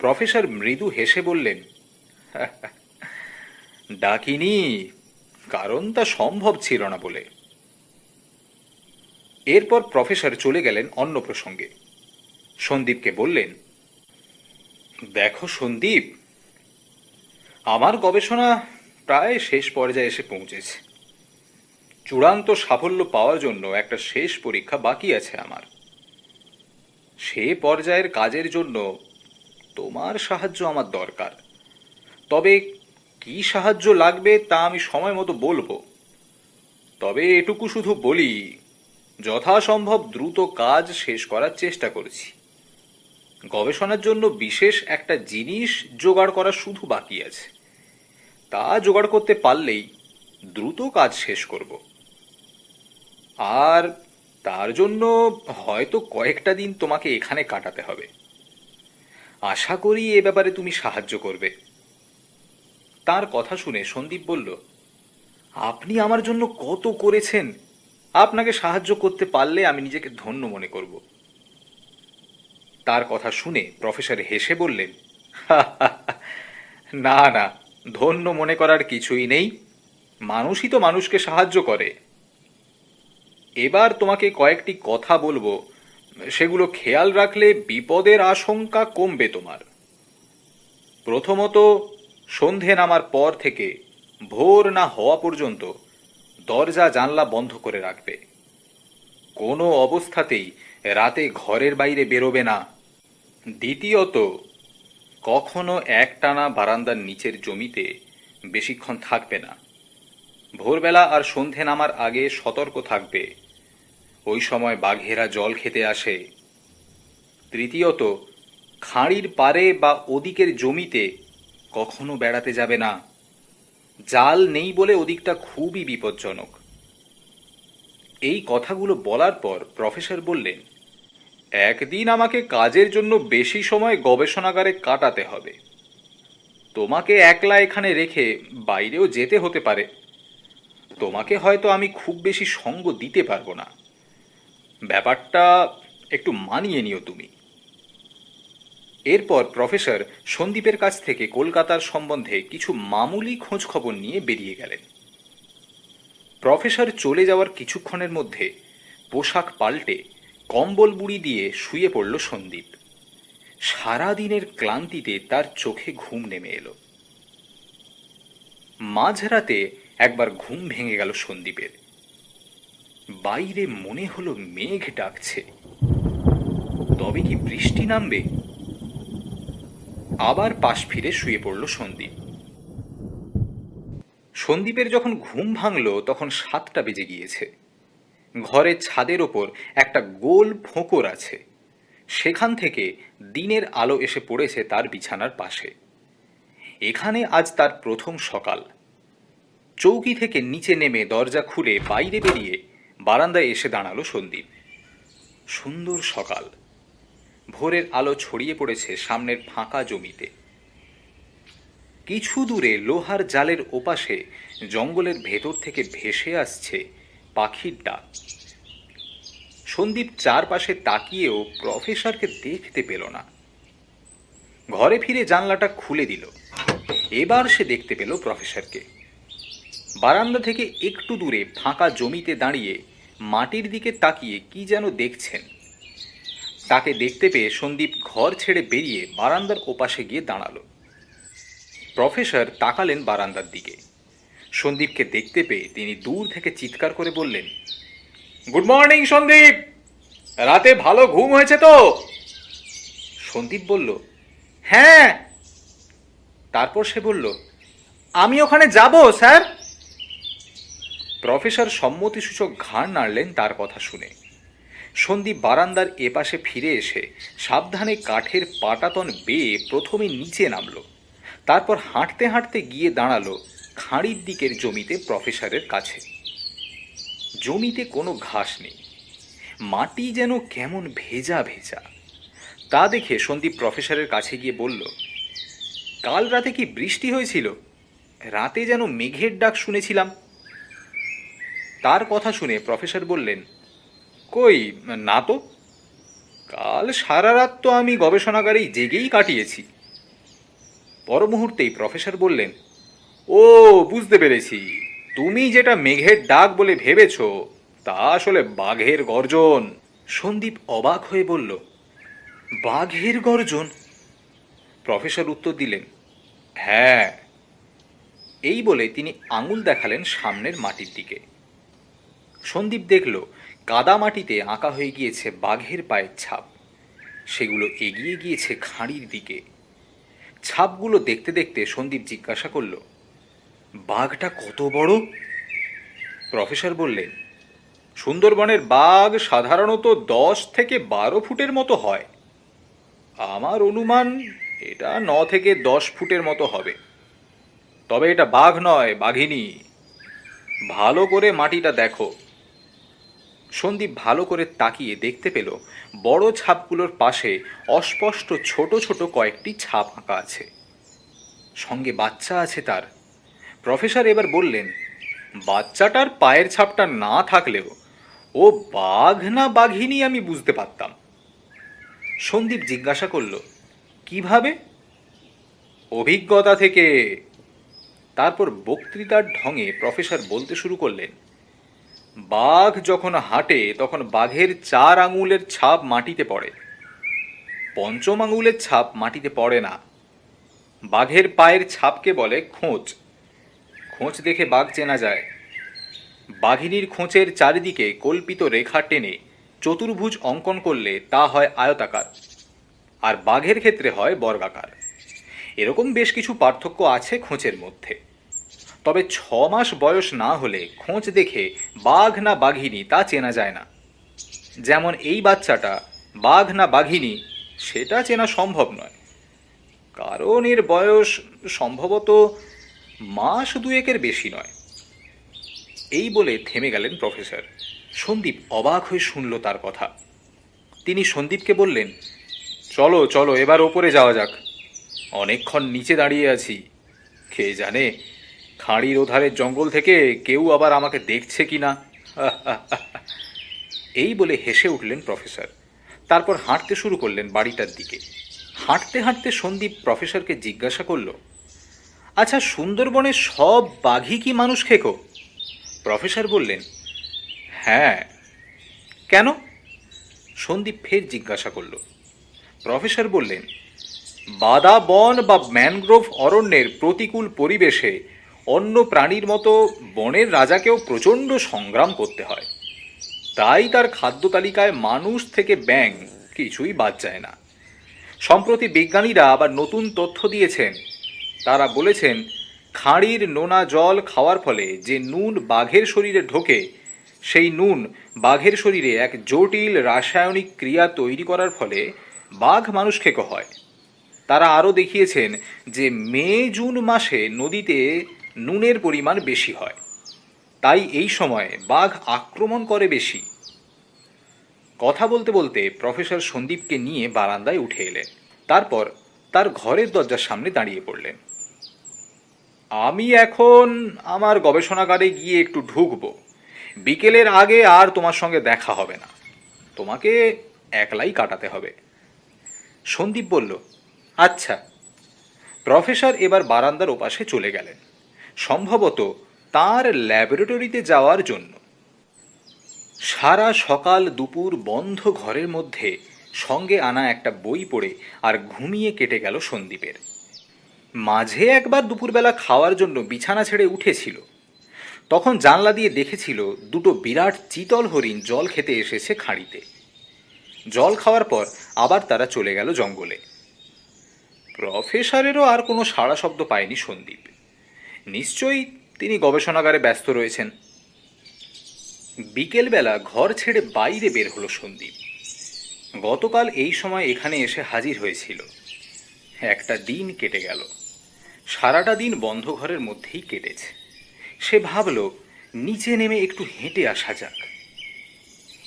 প্রফেসর মৃদু হেসে বললেন, ডাকিনি, কারণ তা সম্ভব ছিল না বলে। এরপর প্রফেসর চলে গেলেন অন্য প্রসঙ্গে। সন্দীপকে বললেন, দেখো সন্দীপ, আমার গবেষণা প্রায় শেষ পর্যায়ে এসে পৌঁছেছে। চূড়ান্ত সাফল্য পাওয়ার জন্য একটা শেষ পরীক্ষা বাকি আছে আমার। সে পর্যায়ের কাজের জন্য তোমার সাহায্য আমার দরকার। তবে কি সাহায্য লাগবে তা আমি সময় মতো বলবো। তবে এটুকু শুধু বলি, যথাসম্ভব দ্রুত কাজ শেষ করার চেষ্টা করেছি। গবেষণার জন্য বিশেষ একটা জিনিস জোগাড় করা শুধু বাকি আছে। তা জোগাড় করতে পারলেই দ্রুত কাজ শেষ করব। আর তার জন্য হয়তো কয়েকটা দিন তোমাকে এখানে কাটাতে হবে। আশা করি এ ব্যাপারে তুমি সাহায্য করবে। তার কথা শুনে সন্দীপ বলল, আপনি আমার জন্য কত করেছেন, আপনাকে সাহায্য করতে পারলে আমি নিজেকে ধন্য মনে করব। তার কথা শুনে প্রফেসর হেসে বললেন, না না, ধন্য মনে করার কিছুই নেই। মানুষই তো মানুষকে সাহায্য করে। এবার তোমাকে কয়েকটি কথা বলবো, সেগুলো খেয়াল রাখলে বিপদের আশঙ্কা কমবে তোমার। প্রথমত, সন্ধে নামার পর থেকে ভোর না হওয়া পর্যন্ত দরজা জানলা বন্ধ করে রাখবে। কোনো অবস্থাতেই রাতে ঘরের বাইরে বেরোবে না। দ্বিতীয়ত, কখনো একটানা বারান্দার নিচের জমিতে বেশিক্ষণ থাকবে না। ভোরবেলা আর সন্ধে নামার আগে সতর্ক থাকবে, ওই সময় বাঘেরা জল খেতে আসে। তৃতীয়ত, খাঁড়ির পাড়ে বা ওদিকের জমিতে কখনো বেড়াতে যাবে না। জাল নেই বলে ওদিকটা খুবই বিপজ্জনক। এই কথাগুলো বলার পর প্রফেসর বললেন, একদিন আমাকে কাজের জন্য বেশি সময় গবেষণাগারে কাটাতে হবে। তোমাকে একলা এখানে রেখে বাইরেও যেতে হতে পারে। তোমাকে হয়তো আমি খুব বেশি সঙ্গ দিতে পারবো না। ব্যাপারটা একটু মানিয়ে নিও তুমি। এরপর প্রফেসর সন্দীপের কাছ থেকে কলকাতার সম্বন্ধে কিছু মামুলি খোঁজ খবর নিয়ে বেরিয়ে গেলেন। প্রফেসর চলে যাওয়ার কিছুক্ষণের মধ্যে পোশাক পাল্টে কম্বল বুড়ি দিয়ে শুয়ে পড়ল সন্দীপ। সারাদিনের ক্লান্তিতে তার চোখে ঘুম নেমে এলো। মাঝরাতে একবার ঘুম ভেঙে গেল সন্দীপের। বাইরে মনে হলো মেঘ ডাকছে। তবে কি বৃষ্টি নামবে? আবার পাশ ফিরে শুয়ে পড়ল সন্দীপ। সন্দীপের যখন ঘুম ভাঙল তখন 7টা বেজে গিয়েছে। ঘরের ছাদের ওপর একটা গোল ফোঁকর আছে, সেখান থেকে দিনের আলো এসে পড়েছে তার বিছানার পাশে। এখানে আজ তার প্রথম সকাল। চৌকি থেকে নিচে নেমে দরজা খুলে বাইরে বেরিয়ে বারান্দায় এসে দাঁড়ালো সন্দীপ। সুন্দর সকাল। ভোরের আলো ছড়িয়ে পড়েছে সামনের ফাঁকা জমিতে। কিছু দূরে লোহার জালের ওপাশে জঙ্গলের ভেতর থেকে ভেসে আসছে পাখির ডাক। সন্দীপ চারপাশে তাকিয়েও প্রফেসরকে দেখতে পেল না। ঘরে ফিরে জানলাটা খুলে দিল। এবার সে দেখতে পেল প্রফেসরকে। বারান্দা থেকে একটু দূরে ফাঁকা জমিতে দাঁড়িয়ে মাটির দিকে তাকিয়ে কি যেন দেখছেন। তাকে দেখতে পেয়ে সন্দীপ ঘর ছেড়ে বেরিয়ে বারান্দার ওপাশে গিয়ে দাঁড়ালো। প্রফেসর তাকালেন বারান্দার দিকে। সন্দীপকে দেখতে পেয়ে তিনি দূর থেকে চিৎকার করে বললেন, গুড মর্নিং সন্দীপ, রাতে ভালো ঘুম হয়েছে তো? সন্দীপ বলল, হ্যাঁ। তারপর সে বলল, আমি ওখানে যাব স্যার। প্রফেসর সম্মতিসূচক ঘাড় নাড়লেন তার কথা শুনে। সন্দীপ বারান্দার এপাশে ফিরে এসে সাবধানে কাঠের পাটাতন বেয়ে প্রথমে নিচে নামল। তারপর হাঁটতে হাঁটতে গিয়ে দাঁড়ালো খাঁড়ির দিকের জমিতে প্রফেসরের কাছে। জমিতে কোনো ঘাস নেই, মাটি যেন কেমন ভেজা ভেজা। তা দেখে সন্দীপ প্রফেসরের কাছে গিয়ে বলল, কাল রাতে কি বৃষ্টি হয়েছিল? রাতে যেন মেঘের ডাক শুনেছিলাম। তার কথা শুনে প্রফেসর বললেন, কই না তো, কাল সারা রাত তো আমি গবেষণাগারেই জেগেই কাটিয়েছি। পর মুহূর্তেই প্রফেসর বললেন, ও বুঝতে পেরেছি, তুমি যেটা মেঘের ডাক বলে ভেবেছ তা আসলে বাঘের গর্জন। সন্দীপ অবাক হয়ে বলল, বাঘের গর্জন? প্রফেসর উত্তর দিলেন, হ্যাঁ। এই বলে তিনি আঙুল দেখালেন সামনের মাটির দিকে। সন্দীপ দেখল কাদা মাটিতে আঁকা হয়ে গিয়েছে বাঘের পায়ের ছাপ। সেগুলো এগিয়ে গিয়েছে খাঁড়ির দিকে। ছাপগুলো দেখতে দেখতে সন্দীপ জিজ্ঞাসা করল, বাঘটা কত বড়? প্রফেসর বললেন, সুন্দরবনের বাঘ সাধারণত 10 থেকে 12 ফুটের মতো হয়। আমার অনুমান এটা 9 থেকে 10 ফুটের মতো হবে। তবে এটা বাঘ নয়, বাঘিনী। ভালো করে মাটিটা দেখো। সন্দীপ ভালো করে তাকিয়ে দেখতে পেল বড় ছাপগুলোর পাশে অস্পষ্ট ছোট ছোট কয়েকটি ছাপ আঁকা আছে। সঙ্গে বাচ্চা আছে তার। প্রফেসর এবার বললেন, বাচ্চাটার পায়ের ছাপটা না থাকলেও ও বাঘ না বাঘিনী আমি বুঝতে পারতাম। সন্দীপ জিজ্ঞাসা করল, কিভাবে? অভিজ্ঞতা থেকে। তারপর বক্তৃতার ঢঙে প্রফেসর বলতে শুরু করলেন, বাঘ যখন হাঁটে তখন বাঘের 4 আঙুলের ছাপ মাটিতে পড়ে, 5ম আঙুলের ছাপ মাটিতে পড়ে না। বাঘের পায়ের ছাপকে বলে খোঁচ। খোঁচ দেখে বাঘ চেনা যায়। বাঘিনীর খোঁচের চারিদিকে কল্পিত রেখা টেনে চতুর্ভুজ অঙ্কন করলে তা হয় আয়তাকার, আর বাঘের ক্ষেত্রে হয় বর্গাকার। এরকম বেশ কিছু পার্থক্য আছে খোঁচের মধ্যে। তবে 6 মাস বয়স না হলে খোঁচ দেখে বাঘ না বাঘিনী তা চেনা যায় না। যেমন এই বাচ্চাটা বাঘ না বাঘিনী সেটা চেনা সম্ভব নয়, কারণ এর বয়স সম্ভবত মাস 2-এর বেশি নয়। এই বলে থেমে গেলেন প্রফেসর। সন্দীপ অবাক হয়ে শুনল তার কথা। তিনি সন্দীপকে বললেন, চলো চলো এবার ওপরে যাওয়া যাক। অনেকক্ষণ নিচে দাঁড়িয়ে আছি, কে জানে খাঁড়ির ওধারের জঙ্গল থেকে কেউ আবার আমাকে দেখছে কি না। এই বলে হেসে উঠলেন প্রফেসর। তারপর হাঁটতে শুরু করলেন বাড়িটার দিকে। হাঁটতে হাঁটতে সন্দীপ প্রফেসরকে জিজ্ঞাসা করল, আচ্ছা সুন্দরবনের সব বাঘই কি মানুষ খেকো? প্রফেসর বললেন, হ্যাঁ। কেন? সন্দীপ ফের জিজ্ঞাসা করল। প্রফেসর বললেন, বাদা বন বা ম্যানগ্রোভ অরণ্যের প্রতিকূল পরিবেশে অন্য প্রাণীর মতো বনের রাজাকেও প্রচণ্ড সংগ্রাম করতে হয়। তাই তার খাদ্য তালিকায় মানুষ থেকে ব্যাঙ কিছুই বাদ যায় না। সম্প্রতি বিজ্ঞানীরা আবার নতুন তথ্য দিয়েছেন। তারা বলেছেন, খাঁড়ির নোনা জল খাওয়ার ফলে যে নুন বাঘের শরীরে ঢোকে, সেই নুন বাঘের শরীরে এক জটিল রাসায়নিক ক্রিয়া তৈরি করার ফলে বাঘ মানুষ খেকো হয়। তারা আরও দেখিয়েছেন যে মে জুন মাসে নদীতে নুনের পরিমাণ বেশি হয়, তাই এই সময় বাঘ আক্রমণ করে বেশি। কথা বলতে বলতে প্রফেসর সন্দীপকে নিয়ে বারান্দায় উঠে এলেন। তারপর তার ঘরের দরজার সামনে দাঁড়িয়ে পড়লেন। আমি এখন আমার গবেষণাগারে গিয়ে একটু ঢুকবো। বিকেলের আগে আর তোমার সঙ্গে দেখা হবে না, তোমাকে একলাই কাটাতে হবে। সন্দীপ বলল, আচ্ছা। প্রফেসর এবার বারান্দার ওপাশে চলে গেলেন, সম্ভবত তার ল্যাবরেটরিতে যাওয়ার জন্য। সারা সকাল দুপুর বন্ধ ঘরের মধ্যে সঙ্গে আনা একটা বই পড়ে আর ঘুমিয়ে কেটে গেল সন্দীপের। মাঝে একবার দুপুরবেলা খাওয়ার জন্য বিছানা ছেড়ে উঠেছিল, তখন জানলা দিয়ে দেখেছিল দুটো বিরাট চিতল হরিণ জল খেতে এসেছে খাঁড়িতে। জল খাওয়ার পর আবার তারা চলে গেল জঙ্গলে। প্রফেসরেরও আর কোনো সাড়া শব্দ পায়নি সন্দীপ। নিশ্চয়ই তিনি গবেষণাগারে ব্যস্ত রয়েছেন। বিকেলবেলা ঘর ছেড়ে বাইরে বের হলো সন্দীপ। গতকাল এই সময় এখানে এসে হাজির হয়েছিল। একটা দিন কেটে গেল, সারাটা দিন বন্ধ ঘরের মধ্যেই কেটেছে। সে ভাবল নিচে নেমে একটু হেঁটে আসা যাক।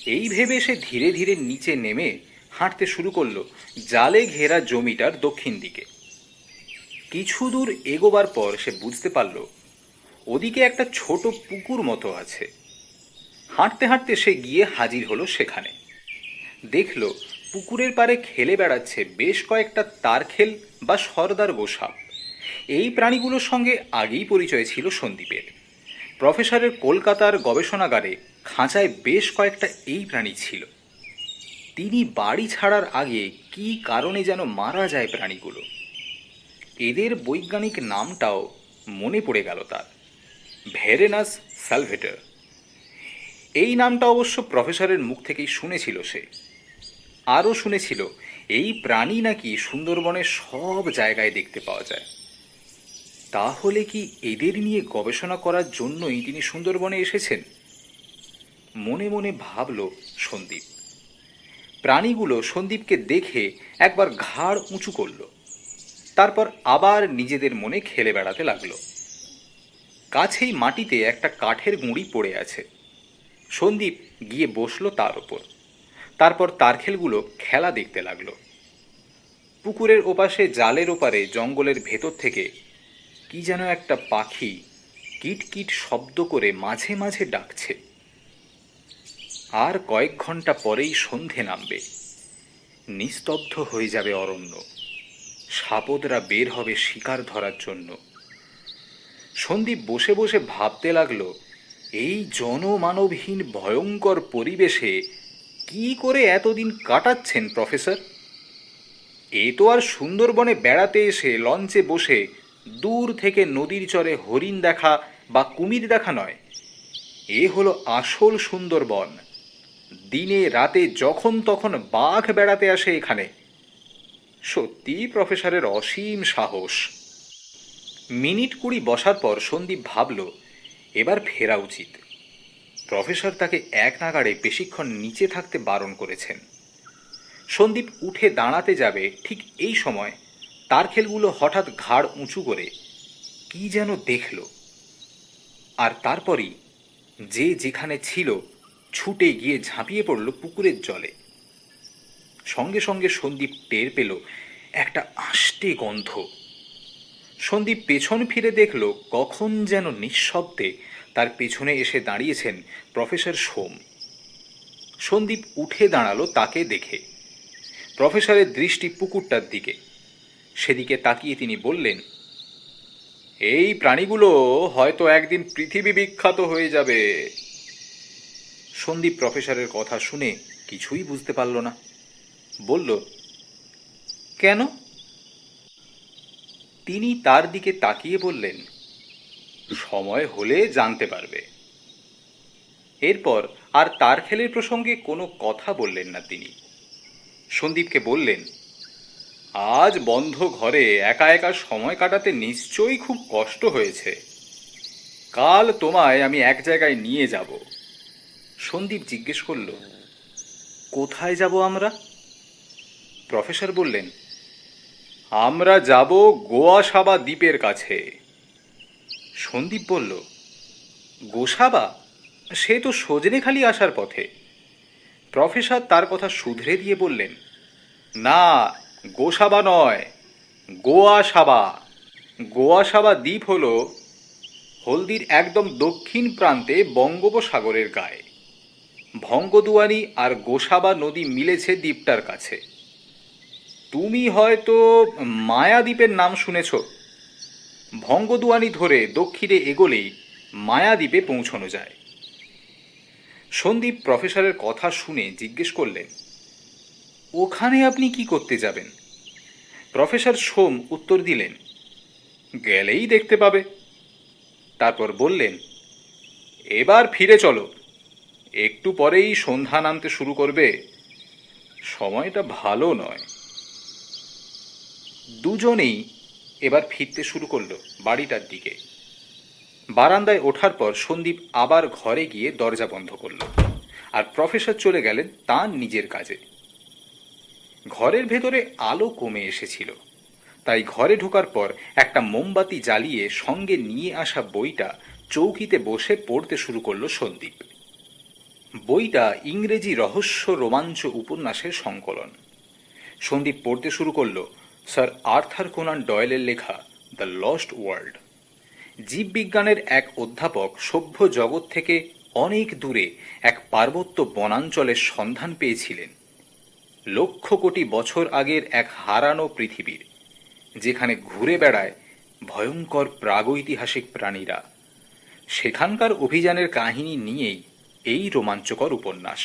এই ভেবে সে ধীরে ধীরে নিচে নেমে হাঁটতে শুরু করলো জালে ঘেরা জমিটার দক্ষিণ দিকে। কিছু দূর এগোবার পর সে বুঝতে পারল ওদিকে একটা ছোট পুকুর মতো আছে। হাঁটতে হাঁটতে সে গিয়ে হাজির হলো সেখানে। দেখল পুকুরের পাড়ে খেলে বেড়াচ্ছে বেশ কয়েকটা তারখেল বা সর্দার গোসাপ। এই প্রাণীগুলোর সঙ্গে আগেই পরিচয় ছিল সন্দীপের। প্রফেসরের কলকাতার গবেষণাগারে খাঁচায় বেশ কয়েকটা এই প্রাণী ছিল। তিনি বাড়ি ছাড়ার আগে কী কারণে যেন মারা যায় প্রাণীগুলো। এদের বৈজ্ঞানিক নামটাও মনে পড়ে গেল তার, ভেরেনাস সালভেটর। এই নামটা অবশ্য প্রফেসরের মুখ থেকেই শুনেছিল সে। আরও শুনেছিল এই প্রাণী নাকি সুন্দরবনের সব জায়গায় দেখতে পাওয়া যায়। তাহলে কি এদের নিয়ে গবেষণা করার জন্যই তিনি সুন্দরবনে এসেছেন? মনে মনে ভাবল সন্দীপ। প্রাণীগুলো সন্দীপকে দেখে একবার ঘাড় উঁচু করল, তারপর আবার নিজেদের মনে খেলে বেড়াতে লাগলো। কাছেই মাটিতে একটা কাঠের গুঁড়ি পড়ে আছে। সন্দীপ গিয়ে বসল তার ওপর, তারপর তারখেলগুলো খেলা দেখতে লাগলো। পুকুরের ওপাশে জালের ওপারে জঙ্গলের ভেতর থেকে কি যেন একটা পাখি কিটকিট শব্দ করে মাঝে মাঝে ডাকছে। আর কয়েক ঘন্টা পরেই সন্ধে নামবে, নিস্তব্ধ হয়ে যাবে অরণ্য, সাপদরা বের হবে শিকার ধরার জন্য। সন্দীপ বসে বসে ভাবতে লাগলো এই জনমানবহীন ভয়ঙ্কর পরিবেশে কি করে এতদিন কাটাচ্ছেন প্রফেসর। এ তো আর সুন্দরবনে বেড়াতে এসে লঞ্চে বসে দূর থেকে নদীর চরে হরিণ দেখা বা কুমির দেখা নয়, এ হলো আসল সুন্দরবন। দিনে রাতে যখন তখন বাঘ বেড়াতে আসে এখানে। সত্যি প্রফেসরের অসীম সাহস। মিনিট 20 বসার পর সন্দীপ ভাবল এবার ফেরা উচিত। প্রফেসর তাকে এক নাগাড়ে বেশিক্ষণ নিচে থাকতে বারণ করেছেন। সন্দীপ উঠে দাঁড়াতে যাবে, ঠিক এই সময় তারখেলগুলো হঠাৎ ঘাড় উঁচু করে কি যেন দেখল, আর তারপরই যে যেখানে ছিল ছুটে গিয়ে ঝাঁপিয়ে পড়ল পুকুরের জলে। সঙ্গে সঙ্গে সন্দীপ টের পেল একটা আষ্টে গন্ধ। সন্দীপ পেছন ফিরে দেখল কখন যেন নিঃশব্দে তার পেছনে এসে দাঁড়িয়েছেন প্রফেসর সোম। সন্দীপ উঠে দাঁড়ালো তাকে দেখে। প্রফেসরের দৃষ্টি পুকুরটার দিকে। সেদিকে তাকিয়ে তিনি বললেন, এই প্রাণীগুলো হয়তো একদিন পৃথিবী বিখ্যাত হয়ে যাবে। সন্দীপ প্রফেসরের কথা শুনে কিছুই বুঝতে পারল না। বলল, কেন? তিনি তার দিকে তাকিয়ে বললেন, সময় হলে জানতে পারবে। এরপর আর তারখেলের প্রসঙ্গে কোনো কথা বললেন না তিনি। সন্দীপকে বললেন, আজ বন্ধ ঘরে একা একা সময় কাটাতে নিশ্চয়ই খুব কষ্ট হয়েছে। কাল তোমায় আমি এক জায়গায় নিয়ে যাব। সন্দীপ জিজ্ঞেস করল, কোথায় যাব আমরা? প্রফেসর বললেন, আমরা যাব গোয়াসাবা দ্বীপের কাছে। সন্দীপ বলল, গোসাবা? সে তো সজনেখালি আসার পথে। প্রফেসর তার কথা শুধরে দিয়ে বললেন, না, গোসাবা নয়, গোয়াসাবা। গোয়াসাবা দ্বীপ হল হলদির একদম দক্ষিণ প্রান্তে বঙ্গোপসাগরের গায়ে। ভঙ্গদুয়ানি আর গোসাবা নদী মিলেছে দ্বীপটার কাছে। তুমি হয়তো মায়াদ্বীপের নাম শুনেছ। ভঙ্গদুয়ানি ধরে দক্ষিণে এগোলেই মায়াদ্বীপে পৌঁছানো যায়। সন্দীপ প্রফেসরের কথা শুনে জিজ্ঞেস করলেন, ওখানে আপনি কি করতে যাবেন? প্রফেসর সোম উত্তর দিলেন, গেলেই দেখতে পাবে। তারপর বললেন, এবার ফিরে চলো, একটু পরেই সন্ধ্যা নামতে শুরু করবে, সময়টা ভালো নয়। দুজনেই এবার ফিরতে শুরু করলো বাড়িটার দিকে। বারান্দায় ওঠার পর সন্দীপ আবার ঘরে গিয়ে দরজা বন্ধ করল, আর প্রফেসর চলে গেলেন তার নিজের কাজে। ঘরের ভেতরে আলো কমে এসেছিল, তাই ঘরে ঢোকার পর একটা মোমবাতি জ্বালিয়ে সঙ্গে নিয়ে আসা বইটা চৌকিতে বসে পড়তে শুরু করলো সন্দীপ। বইটা ইংরেজি রহস্য রোমাঞ্চ উপন্যাসের সংকলন। সন্দীপ পড়তে শুরু করলো স্যার আর্থার কোনান ডয়েলের লেখা দ্য লস্ট ওয়ার্ল্ড। জীববিজ্ঞানের এক অধ্যাপক সভ্য জগৎ থেকে অনেক দূরে এক পার্বত্য বনাঞ্চলের সন্ধান পেয়েছিলেন, লক্ষ কোটি বছর আগের এক হারানো পৃথিবীর, যেখানে ঘুরে বেড়ায় ভয়ঙ্কর প্রাগৈতিহাসিক প্রাণীরা। সেখানকার অভিযানের কাহিনী নিয়েই এই রোমাঞ্চকর উপন্যাস।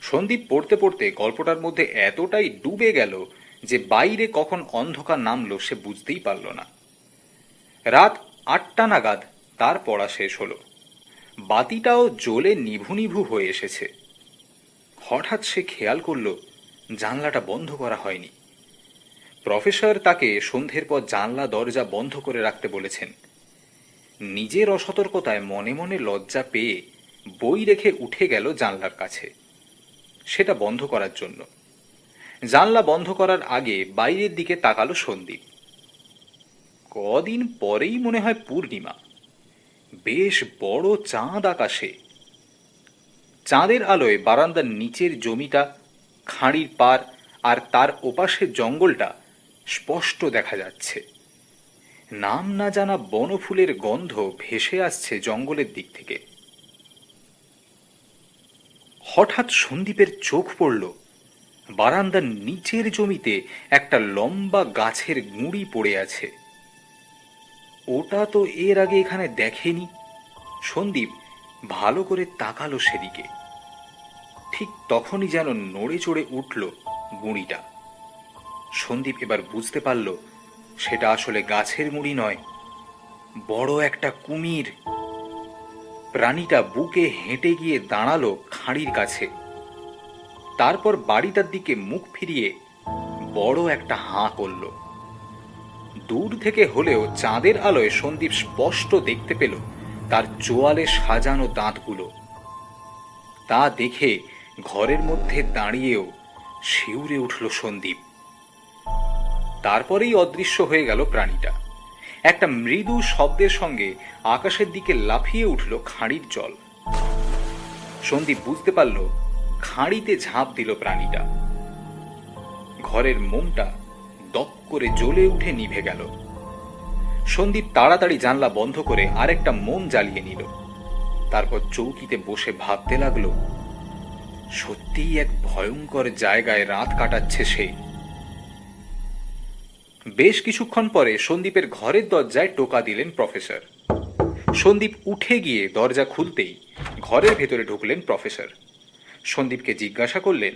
সন্দীপ পড়তে পড়তে গল্পটার মধ্যে এতটাই ডুবে গেল যে বাইরে কখন অন্ধকার নামলো সে বুঝতেই পারল না। রাত 8টা নাগাদ তার পড়া শেষ হলো। বাতিটাও জ্বলে নিভু নিভু হয়ে এসেছে। হঠাৎ সে খেয়াল করল জানলাটা বন্ধ করা হয়নি। প্রফেসর তাকে সন্ধ্যের পর জানলা দরজা বন্ধ করে রাখতে বলেছেন। নিজের অসতর্কতায় মনে মনে লজ্জা পেয়ে বই রেখে উঠে গেল জানলার কাছে, সেটা বন্ধ করার জন্য। জানলা বন্ধ করার আগে বাইরের দিকে তাকালো সন্দীপ। কদিন পরেই মনে হয় পূর্ণিমা। বেশ বড় চাঁদ আকাশে। চাঁদের আলোয় বারান্দার নিচের জমিটা, খাঁড়ির পার আর তার ওপাশের জঙ্গলটা স্পষ্ট দেখা যাচ্ছে। নাম না জানা বনফুলের গন্ধ ভেসে আসছে জঙ্গলের দিক থেকে। হঠাৎ সন্দীপের চোখ পড়ল বারান্দার নিচের জমিতে একটা লম্বা গাছের গুঁড়ি পড়ে আছে। ওটা তো এর আগে এখানে দেখেনি। সন্দীপ ভালো করে তাকালো সেদিকে। ঠিক তখনই যেন নড়ে চড়ে উঠল গুঁড়িটা। সন্দীপ এবার বুঝতে পারল সেটা আসলে গাছের গুঁড়ি নয়, বড় একটা কুমির। প্রাণীটা বুকে হেঁটে গিয়ে দাঁড়ালো খাঁড়ির কাছে। তারপর বাড়িটার দিকে মুখ ফিরিয়ে বড় একটা হাঁ করল। দূর থেকে হলেও চাঁদের আলোয় সন্দীপ স্পষ্ট দেখতে পেল তার চোয়ালে সাজানো দাঁতগুলো। তা দেখে ঘরের মধ্যে দাঁড়িয়েও শিউরে উঠল সন্দীপ। তারপরেই অদৃশ্য হয়ে গেল প্রাণীটা। একটা মৃদু শব্দের সঙ্গে আকাশের দিকে লাফিয়ে উঠল খাঁড়ির জল। সন্দীপ বুঝতে পারল খাঁড়িতে ঝাঁপ দিল প্রাণীটা। ঘরের মোমটা দপ করে জ্বলে উঠে নিভে গেল। সন্দীপ তাড়াতাড়ি জানলা বন্ধ করে আরেকটা মোম জ্বালিয়ে নিল। তারপর চৌকিতে বসে ভাবতে লাগলো, সত্যিই এক ভয়ঙ্কর জায়গায় রাত কাটাচ্ছে সে। বেশ কিছুক্ষণ পরে সন্দীপের ঘরের দরজায় টোকা দিলেন প্রফেসর। সন্দীপ উঠে গিয়ে দরজা খুলতেই ঘরের ভেতরে ঢুকলেন প্রফেসর। সন্দীপকে জিজ্ঞাসা করলেন,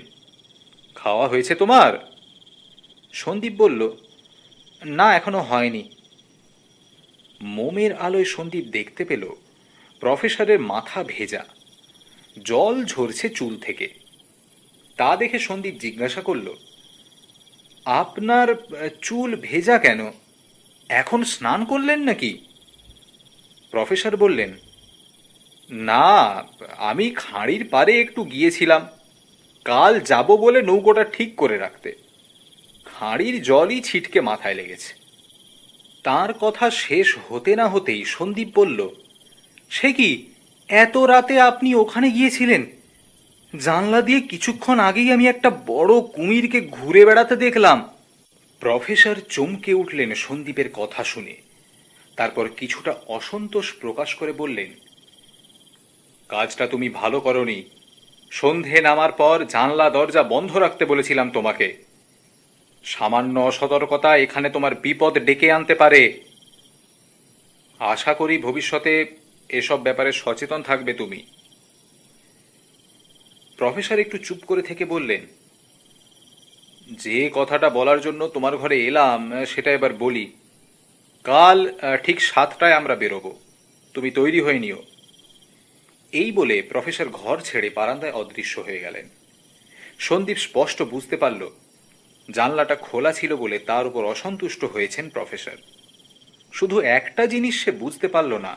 খাওয়া হয়েছে তোমার? সন্দীপ বলল, না, এখনো হয়নি। মোমের আলোয় সন্দীপ দেখতে পেল প্রফেসরের মাথা ভেজা, জল ঝরছে চুল থেকে। তা দেখে সন্দীপ জিজ্ঞাসা করল, আপনার চুল ভেজা কেন? এখন স্নান করলেন নাকি? প্রফেসর বললেন, না, আমি খাঁড়ির পাড়ে একটু গিয়েছিলাম, কাল যাব বলে নৌকোটা ঠিক করে রাখতে। খাঁড়ির জলই ছিটকে মাথায় লেগেছে। তার কথা শেষ হতে না হতেই সন্দীপ বলল, সে কি, এত রাতে আপনি ওখানে গিয়েছিলেন? জানলা দিয়ে কিছুক্ষণ আগেই আমি একটা বড় কুমিরকে ঘুরে বেড়াতে দেখলাম। প্রফেসর চমকে উঠলেন সন্দীপের কথা শুনে। তারপর কিছুটা অসন্তোষ প্রকাশ করে বললেন, কাজটা তুমি ভালো করনি। সন্ধে নামার পর জানলা দরজা বন্ধ রাখতে বলেছিলাম তোমাকে। সামান্য অসতর্কতা এখানে তোমার বিপদ ডেকে আনতে পারে। আশা করি ভবিষ্যতে এসব ব্যাপারে সচেতন থাকবে তুমি। প্রফেসর একটু চুপ করে থেকে বললেন, যে কথাটা বলার জন্য তোমার ঘরে এলাম সেটা এবার বলি। কাল ঠিক 7টায় আমরা বেরোবো, তুমি তৈরি হয়ে নিও। এই বলে প্রফেসর ঘর ছেড়ে বারান্দায় অদৃশ্য হয়ে গেলেন। সন্দীপ স্পষ্ট বুঝতে পারল জানলাটা খোলা ছিল বলে তার উপর অসন্তুষ্ট হয়েছেন প্রফেসর। শুধু একটা জিনিস সে বুঝতে পারল না,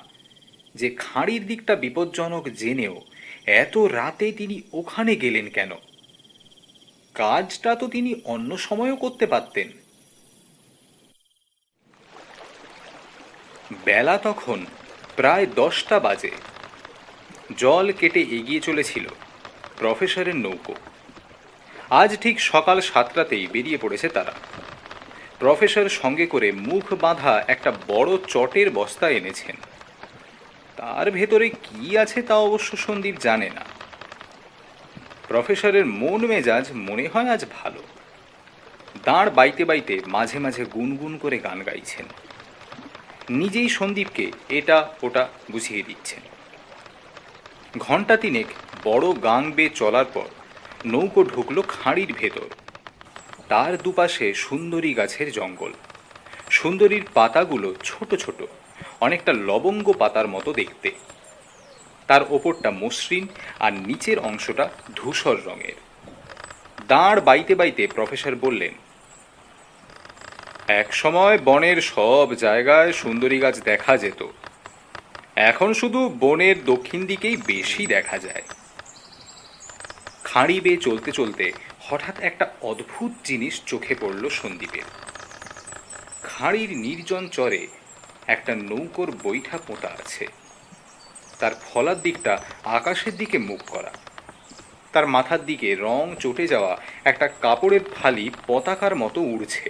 যে খাঁড়ির দিকটা বিপজ্জনক জেনেও এত রাতে তিনি ওখানে গেলেন কেন। কাজটা তো তিনি অন্য সময়ও করতে পারতেন। বেলা তখন প্রায় 10টা বাজে। জল কেটে এগিয়ে চলেছিল প্রফেসরের নৌকো। আজ ঠিক সকাল 7টাতেই বেরিয়ে পড়েছে তারা। প্রফেসর সঙ্গে করে মুখ বাঁধা একটা বড় চটের বস্তা এনেছেন। তার ভেতরে কি আছে তা অবশ্য সন্দীপ জানে না। প্রফেসরের মন মেজাজ মনে হয় আজ ভালো। দাঁড় বাইতে বাইতে মাঝে মাঝে গুনগুন করে গান গাইছেন। নিজেই সন্দীপকে এটা ওটা বুঝিয়ে দিচ্ছেন। ঘণ্টা তিনেক বড় গাং বেয়ে চলার পর নৌকো ঢুকলো খাঁড়ির ভেতর। তার দুপাশে সুন্দরী গাছের জঙ্গল। সুন্দরীর পাতাগুলো ছোট ছোট, অনেকটা লবঙ্গ পাতার মতো দেখতে। তার ওপরটা মসৃণ আর নিচের অংশটা ধূসর রঙের। দাঁড় বাইতে বাইতে প্রফেসর বললেন, এক সময় বনের সব জায়গায় সুন্দরী গাছ দেখা যেত। এখন শুধু বনের দক্ষিণ দিকেই বেশি দেখা যায়। খাঁড়ি বেয়ে চলতে চলতে হঠাৎ একটা অদ্ভুত জিনিস চোখে পড়ল সন্দীপের। খাঁড়ির নির্জন চরে একটা নৌকোর বৈঠা পোঁতা আছে। তার ফলার দিকটা আকাশের দিকে মুখ করা। তার মাথার দিকে রং চটে যাওয়া একটা কাপড়ের ফালি পতাকার মতো উড়ছে।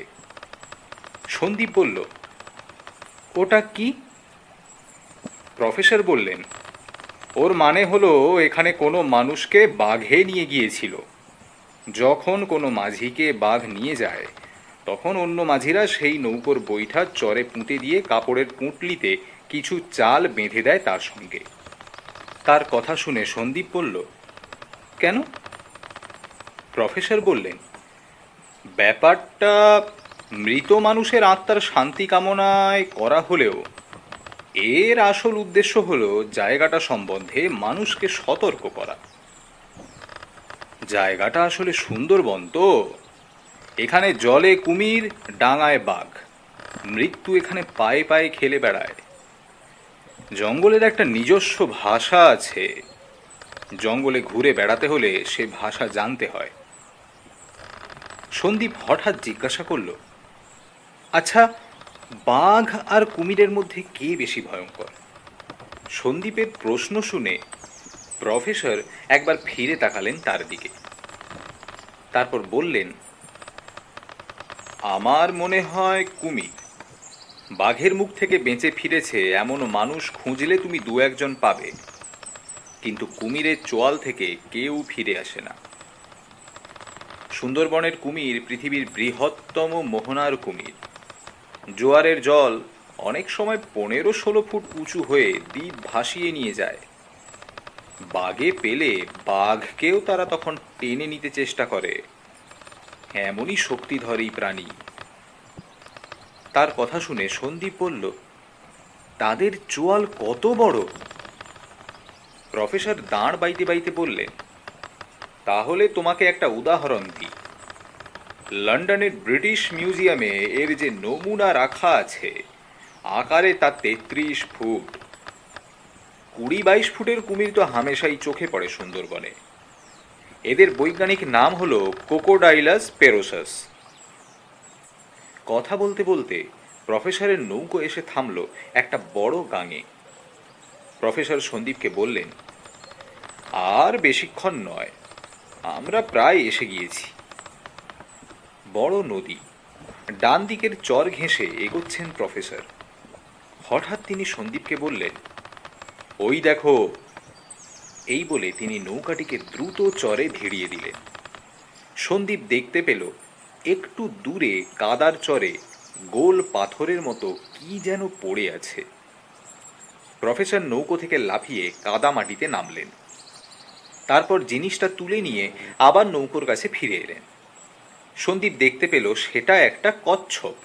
সন্দীপ বলল, ওটা কি? প্রফেসর বললেন, ওর মানে হলো এখানে কোনো মানুষকে বাঘে নিয়ে গিয়েছিল। যখন কোনো মাঝিকে বাঘ নিয়ে যায় তখন অন্য মাঝিরা সেই নৌকোর বৈঠা চরে পুঁতে দিয়ে কাপড়ের পুঁটলিতে কিছু চাল বেঁধে দেয় তার সঙ্গে। তার কথা শুনে সন্দীপ বলল, কেন? প্রফেসর বললেন, ব্যাপারটা মৃত মানুষের আত্মার শান্তি কামনায় করা হলেও এর আসল উদ্দেশ্য হলো জায়গাটা সম্বন্ধে মানুষকে সতর্ক করা। জায়গাটা আসলে সুন্দরবন তো। এখানে জলে কুমির, ডাঙায় বাঘ। মৃত্যু এখানে পায়ে পায়ে খেলে বেড়ায়। জঙ্গলের একটা নিজস্ব ভাষা আছে। জঙ্গলে ঘুরে বেড়াতে হলে সে ভাষা জানতে হয়। সন্দীপ হঠাৎ জিজ্ঞাসা করল, আচ্ছা, বাঘ আর কুমিরের মধ্যে কে বেশি ভয়ঙ্কর? সন্দীপের প্রশ্ন শুনে প্রফেসর একবার ফিরে তাকালেন তার দিকে। তারপর বললেন, আমার মনে হয় কুমির। বাঘের মুখ থেকে বেঁচে ফিরেছে এমন মানুষ খুঁজলে তুমি 2-1 জন পাবে, কিন্তু কুমিরের চোয়াল থেকে কেউ ফিরে আসে না। সুন্দরবনের কুমির পৃথিবীর বৃহত্তম মোহনার কুমির। জোয়ারের জল অনেক সময় 15-16 ফুট উঁচু হয়ে দ্বীপ ভাসিয়ে নিয়ে যায়। বাঘে পেলে বাঘকেও তারা তখন টেনে নিতে চেষ্টা করে। এমনই শক্তিধর এই প্রাণী। তার কথা শুনে সন্দীপ বলল, তাদের চোয়াল কত বড়? প্রফেসর দাঁড় বাইতে বাইতে বললেন, তাহলে তোমাকে একটা উদাহরণ দিই। লন্ডনের ব্রিটিশ মিউজিয়ামে এর যে নমুনা রাখা আছে, আকারে তা 33 ফুট। 20-22 ফুটের কুমির তো হামেশাই চোখে পড়ে সুন্দরবনে। এদের বৈজ্ঞানিক নাম হলো ক্রোকোডাইলাস পেরোসাস। কথা বলতে বলতে প্রফেসরের নৌকো এসে থামল একটা বড় গাঙে। প্রফেসর সন্দীপকে বললেন, আর বেশিক্ষণ নয়, আমরা প্রায় এসে গিয়েছি। বড় নদী, ডান দিকের চর ঘেঁষে এগোচ্ছেন প্রফেসর। হঠাৎ তিনি সন্দীপকে বললেন, ওই দেখো। এই বলে তিনি নৌকাটিকে দ্রুত চরে ভিড়িয়ে দিলেন। সন্দীপ দেখতে পেল একটু দূরে কাদার চরে গোল পাথরের মতো কি যেন পড়ে আছে। প্রফেসর নৌকো থেকে লাফিয়ে কাদা মাটিতে নামলেন। তারপর জিনিসটা তুলে নিয়ে আবার নৌকোর কাছে ফিরে এলেন। সন্দীপ দেখতে পেল সেটা একটা কচ্ছপ,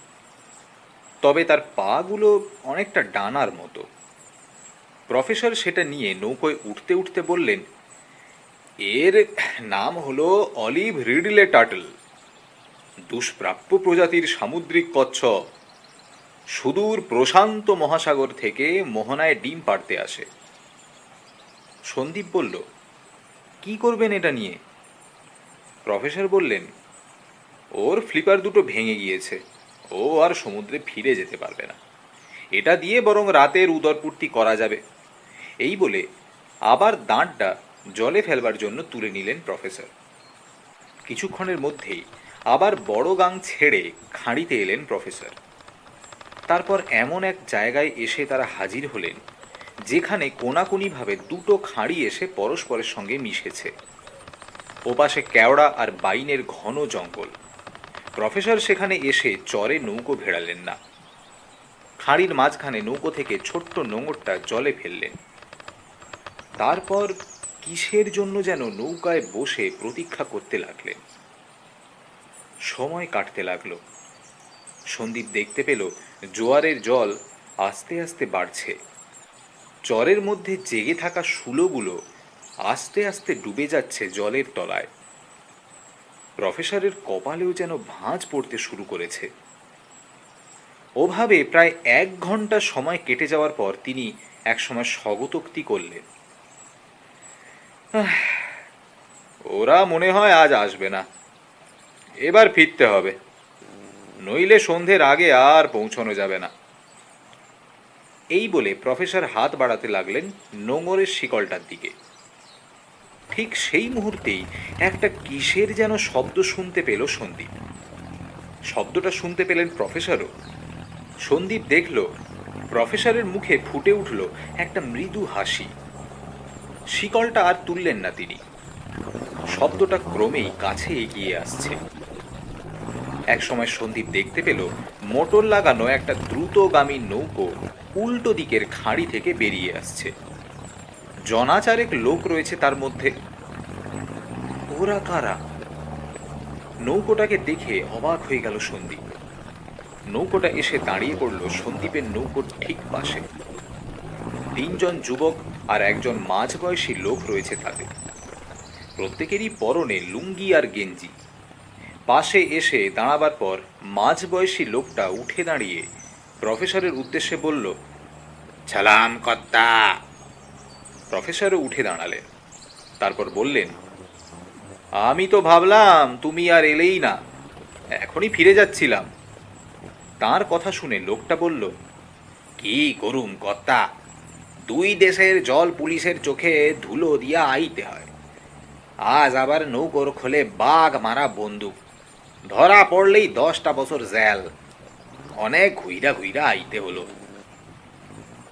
তবে তার পাগুলো অনেকটা ডানার মতো। প্রফেসর সেটা নিয়ে নৌকোয় উঠতে উঠতে বললেন, এর নাম হলো অলিভ রিডলে টার্টল, দুষ্প্রাপ্য প্রজাতির সামুদ্রিক কচ্ছপ। সুদূর প্রশান্ত মহাসাগর থেকে মোহনায় ডিম পাড়তে আসে। সন্দীপ বলল, কি করবেন এটা নিয়ে? প্রফেসর বললেন, ওর ফ্লিপার দুটো ভেঙে গিয়েছে, ও আর সমুদ্রে ফিরে যেতে পারবে না। এটা দিয়ে বরং রাতের উদরপূর্তি করা যাবে। এই বলে আবার দাঁতটা জলে ফেলবার জন্য তুলে নিলেন প্রফেসর। কিছুক্ষণের মধ্যেই আবার বড় গাং ছেড়ে খাঁড়িতে এলেন প্রফেসর। তারপর এমন এক জায়গায় এসে তারা হাজির হলেন যেখানে কোনাকুনিভাবে দুটো খাঁড়ি এসে পরস্পরের সঙ্গে মিশেছে। ওপাশে কেওড়া আর বাইনের ঘন জঙ্গল। প্রফেসর সেখানে এসে চরে নৌকো ভেড়ালেন না। খাঁড়ির মাঝখানে নৌকো থেকে ছোট্ট নোঙরটা জলে ফেললেন। তারপর কিসের জন্য যেন নৌকায় বসে প্রতীক্ষা করতে লাগলেন। সময় কাটতে লাগলো। সন্দীপ দেখতে পেল জোয়ারের জল আস্তে আস্তে বাড়ছে। চরের মধ্যে জেগে থাকা শুলোগুলো আস্তে আস্তে ডুবে যাচ্ছে জলের তলায়। প্রফেসরের কপালেও যেন ভাঁজ পড়তে শুরু করেছে। ওভাবে প্রায় 1 ঘন্টা সময় কেটে যাওয়ার পর তিনি একসময় স্বগতোক্তি করলেন, ওরা মনে হয় আজ আসবে না, এবার ফিরতে হবে, নইলে সন্ধ্যের আগে আর পৌঁছানো যাবে না। এই বলে প্রফেসর হাত বাড়াতে লাগলেন নোঙরের শিকলটার দিকে। ঠিক সেই মুহূর্তেই একটা কিসের যেন শব্দ শুনতে পেল সন্দীপ। শব্দটা শুনতে পেলেন প্রফেসরও। সন্দীপ দেখল প্রফেসরের মুখে ফুটে উঠল একটা মৃদু হাসি। শিকলটা আর তুললেন না তিনি। শব্দটা ক্রমেই কাছে এগিয়ে আসছে। একসময় সন্দীপ দেখতে পেল মোটর লাগানো একটা দ্রুতগামী নৌকো উল্টো দিকের খাঁড়ি থেকে বেরিয়ে আসছে। জনাচারেক লোক রয়েছে তার মধ্যে। ওরা কারা? নৌকোটাকে দেখে অবাক হয়ে গেল সন্দীপ। নৌকোটা এসে দাঁড়িয়ে পড়ল সন্দীপের নৌকোর ঠিক পাশে। 3 জন যুবক আর একজন মাঝবয়সী লোক রয়েছে তাদের। প্রত্যেকেরই পরনে লুঙ্গি আর গেঞ্জি। পাশে এসে দাঁড়াবার পর মাঝবয়সী লোকটা উঠে দাঁড়িয়ে প্রফেসরের উদ্দেশ্যে বলল, সালাম কর্তা। প্রফেসরও উঠে দাঁড়ালেন। তারপর বললেন, আমি তো ভাবলাম তুমি আর এলেই না, এখনই ফিরে যাচ্ছিলাম। তার কথা শুনে লোকটা বলল, কি করুম কর্তা, 2 দেশের জল পুলিশের চোখে ধুলো দিয়া আইতে হয়। আজ আবার নৌকোর খোলে বাঘ মারা বন্দুক, ধরা পড়লেই 10টা বছর জেল। অনেক ঘুইরা ঘুইরা আইতে হলো।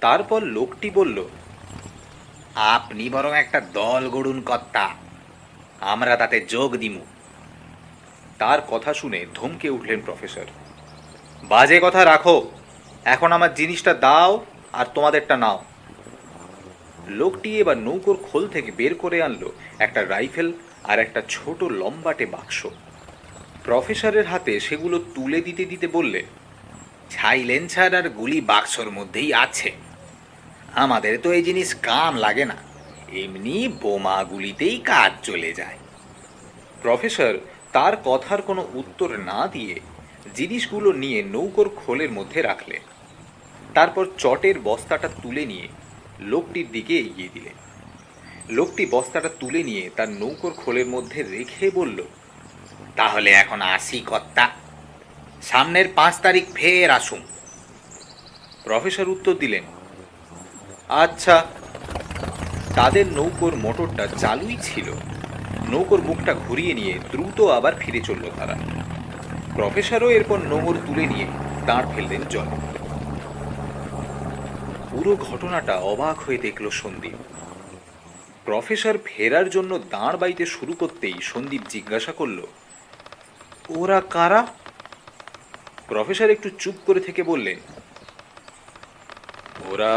তারপর লোকটি বলল, আপনি বরং একটা দল গড়ুন কর্তা, আমরা তাতে যোগ দিমু। তার কথা শুনে ধমকে উঠলেন প্রফেসর, বাজে কথা রাখো, এখন আমার জিনিসটা দাও আর তোমাদেরটা নাও। লোকটি এবার নৌকোর খোল থেকে বের করে আনলো একটা রাইফেল আর একটা ছোট লম্বাটে বাক্স। প্রফেসরের হাতে সেগুলো তুলে দিতে দিতে বললেন, সাইলেন্সার আর গুলি বাক্সর মধ্যেই আছে। আমাদের তো এই জিনিস কাম লাগে না, এমনি বোমা গুলিতেই কাজ চলে যায়। প্রফেসর তার কথার কোনো উত্তর না দিয়ে জিনিসগুলো নিয়ে নৌকোর খোলের মধ্যে রাখলেন। তারপর চটের বস্তাটা তুলে নিয়ে লোকটির দিকে এগিয়ে দিলেন। লোকটি বস্তাটা তুলে নিয়ে তার নৌকোর খোলের মধ্যে রেখে বলল, তাহলে এখন আসি কর্তা। সামনের 5 তারিখ ফের আসুন। প্রফেসর উত্তর দিলেন, আচ্ছা। তাদের নৌকোর মোটরটা চালুই ছিল। নৌকোর মুখটা ঘুরিয়ে নিয়ে দ্রুত আবার ফিরে চলল তারা। প্রফেসরও এরপর নোঙর তুলে নিয়ে দাঁড় ফেললেন জলে। পুরো ঘটনাটা অবাক হয়ে দেখল সন্দীপ। প্রফেসর ফেরার জন্য দাঁড় বাইতে শুরু করতেই সন্দীপ জিজ্ঞাসা করল, ওরা কারা? প্রফেসর একটু চুপ করে থেকে বললেন, ওরা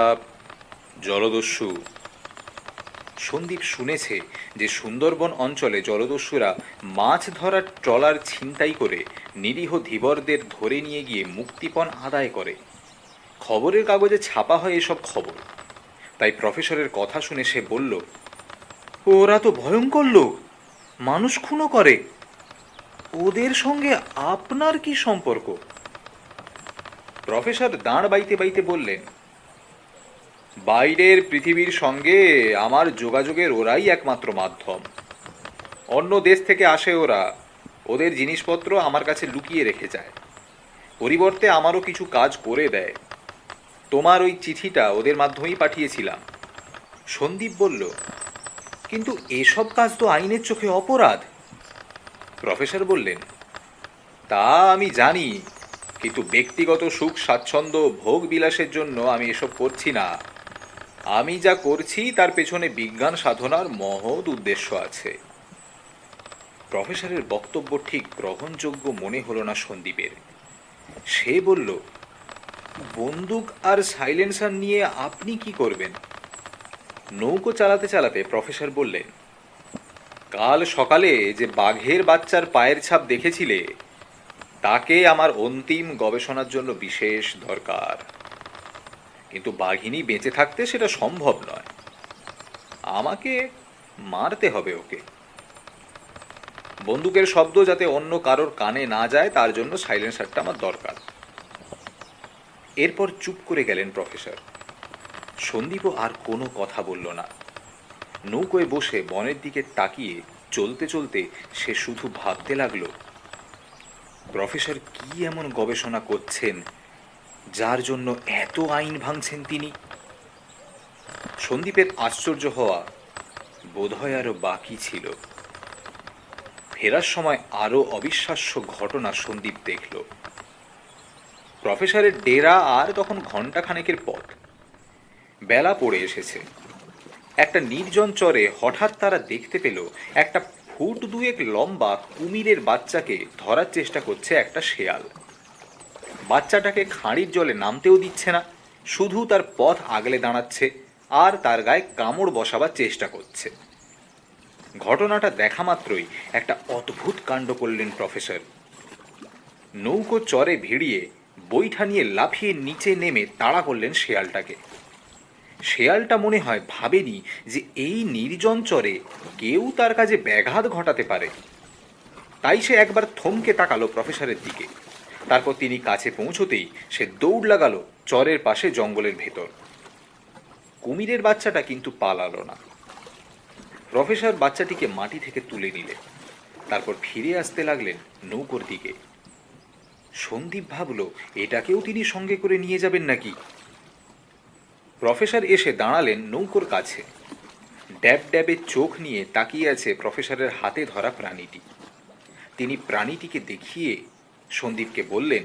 জলদস্যু। সন্দীপ শুনেছে যে সুন্দরবন অঞ্চলে জলদস্যুরা মাছ ধরার ট্রলার ছিনতাই করে নিরীহ ধীবরদের ধরে নিয়ে গিয়ে মুক্তিপণ আদায় করে। খবরের কাগজে ছাপা হয় এসব খবর। তাই প্রফেসরের কথা শুনে সে বলল, ওরা তো ভয়ঙ্কর লোক, মানুষ খুনও করে। ওদের সঙ্গে আপনার কি সম্পর্ক? প্রফেসর দাঁড় বাইতে বাইতে বললেন, বাইরের পৃথিবীর সঙ্গে আমার যোগাযোগের ওরাই একমাত্র মাধ্যম। অন্য দেশ থেকে আসে ওরা, ওদের জিনিসপত্র আমার কাছে লুকিয়ে রেখে যায়, পরিবর্তে আমারও কিছু কাজ করে দেয়। তোমার ওই চিঠিটা ওদের মাধ্যমেই পাঠিয়েছিলাম। সন্দীপ বলল, কিন্তু এসব কাজ তো আইনের চোখে অপরাধ। প্রফেসর বললেন, তা আমি জানি, কিন্তু ব্যক্তিগত সুখ স্বাচ্ছন্দ্য ভোগ বিলাসের জন্য আমি এসব করছি না। আমি যা করছি তার পেছনে বিজ্ঞান সাধনার মহৎ উদ্দেশ্য আছে। প্রফেসরের বক্তব্য ঠিক গ্রহণযোগ্য মনে হলো না সন্দীপের। সে বলল, বন্দুক আর সাইলেন্সার নিয়ে আপনি কি করবেন? নৌকো চালাতে চালাতে প্রফেসর বললেন, কাল সকালে যে বাঘের বাচ্চার পায়ের ছাপ দেখেছিলে, তাকে আমার অন্তিম গবেষণার জন্য বিশেষ দরকার। কিন্তু বাঘিনী বেঁচে থাকতে সেটা সম্ভব নয়। আমাকে মারতে হবে ওকে। বন্দুকের শব্দ যাতে অন্য কারোর কানে না যায় তার জন্য সাইলেন্সারটা আমার দরকার। এরপর চুপ করে গেলেন প্রফেসর। সন্দীপও আর কোনো কথা বলল না। নৌকোয় বসে বনের দিকে তাকিয়ে চলতে চলতে সে শুধু ভাবতে লাগলো, প্রফেসর কি এমন গবেষণা করছেন যার জন্য এত আইন ভাঙছেন তিনি? সন্দীপের আশ্চর্য হওয়া বোধহয় আরো বাকি ছিল। ফেরার সময় আরো অবিশ্বাস্য ঘটনা সন্দীপ দেখল। প্রফেসরের ডেরা আর তখন ঘণ্টাখানেকের পথ। বেলা পড়ে এসেছে। একটা নির্জন চরে হঠাৎ তারা দেখতে পেল একটা ফুট দুয়েক লম্বা কুমিরের বাচ্চাকে ধরার চেষ্টা করছে একটা শেয়াল। বাচ্চাটাকে খাঁড়ির জলে নামতেও দিচ্ছে না, শুধু তার পথ আগলে দাঁড়াচ্ছে আর তার গায়ে কামড় বসাবার চেষ্টা করছে। ঘটনাটা দেখা মাত্রই একটা অদ্ভুত কাণ্ড করলেন প্রফেসর। নৌকো চরে ভিড়িয়ে বৈঠা নিয়ে লাফিয়ে নিচে নেমে তাড়া করলেন শেয়ালটাকে। শেয়ালটা মনে হয় ভাবেনি যে এই নির্জন চরে কেউ তার কাজে ব্যাঘাত ঘটাতে পারে। তাই সে একবার থমকে তাকালো প্রফেসরের দিকে। তারপর তিনি কাছে পৌঁছতেই সে দৌড় লাগালো চরের পাশে জঙ্গলের ভেতর। কুমিরের বাচ্চাটা কিন্তু পালালো না। প্রফেসর বাচ্চাটিকে মাটি থেকে তুলে নিলেন। তারপর ফিরে আসতে লাগলেন নৌকোর দিকে। সন্দীপ ভাবল, এটাকেও তিনি সঙ্গে করে নিয়ে যাবেন নাকি? প্রফেসর এসে দাঁড়ালেন নৌকোর কাছে। ড্যাব ড্যাবে চোখ নিয়ে তাকিয়ে আছে প্রফেসরের হাতে ধরা প্রাণীটি। তিনি প্রাণীটিকে দেখিয়ে সন্দীপকে বললেন,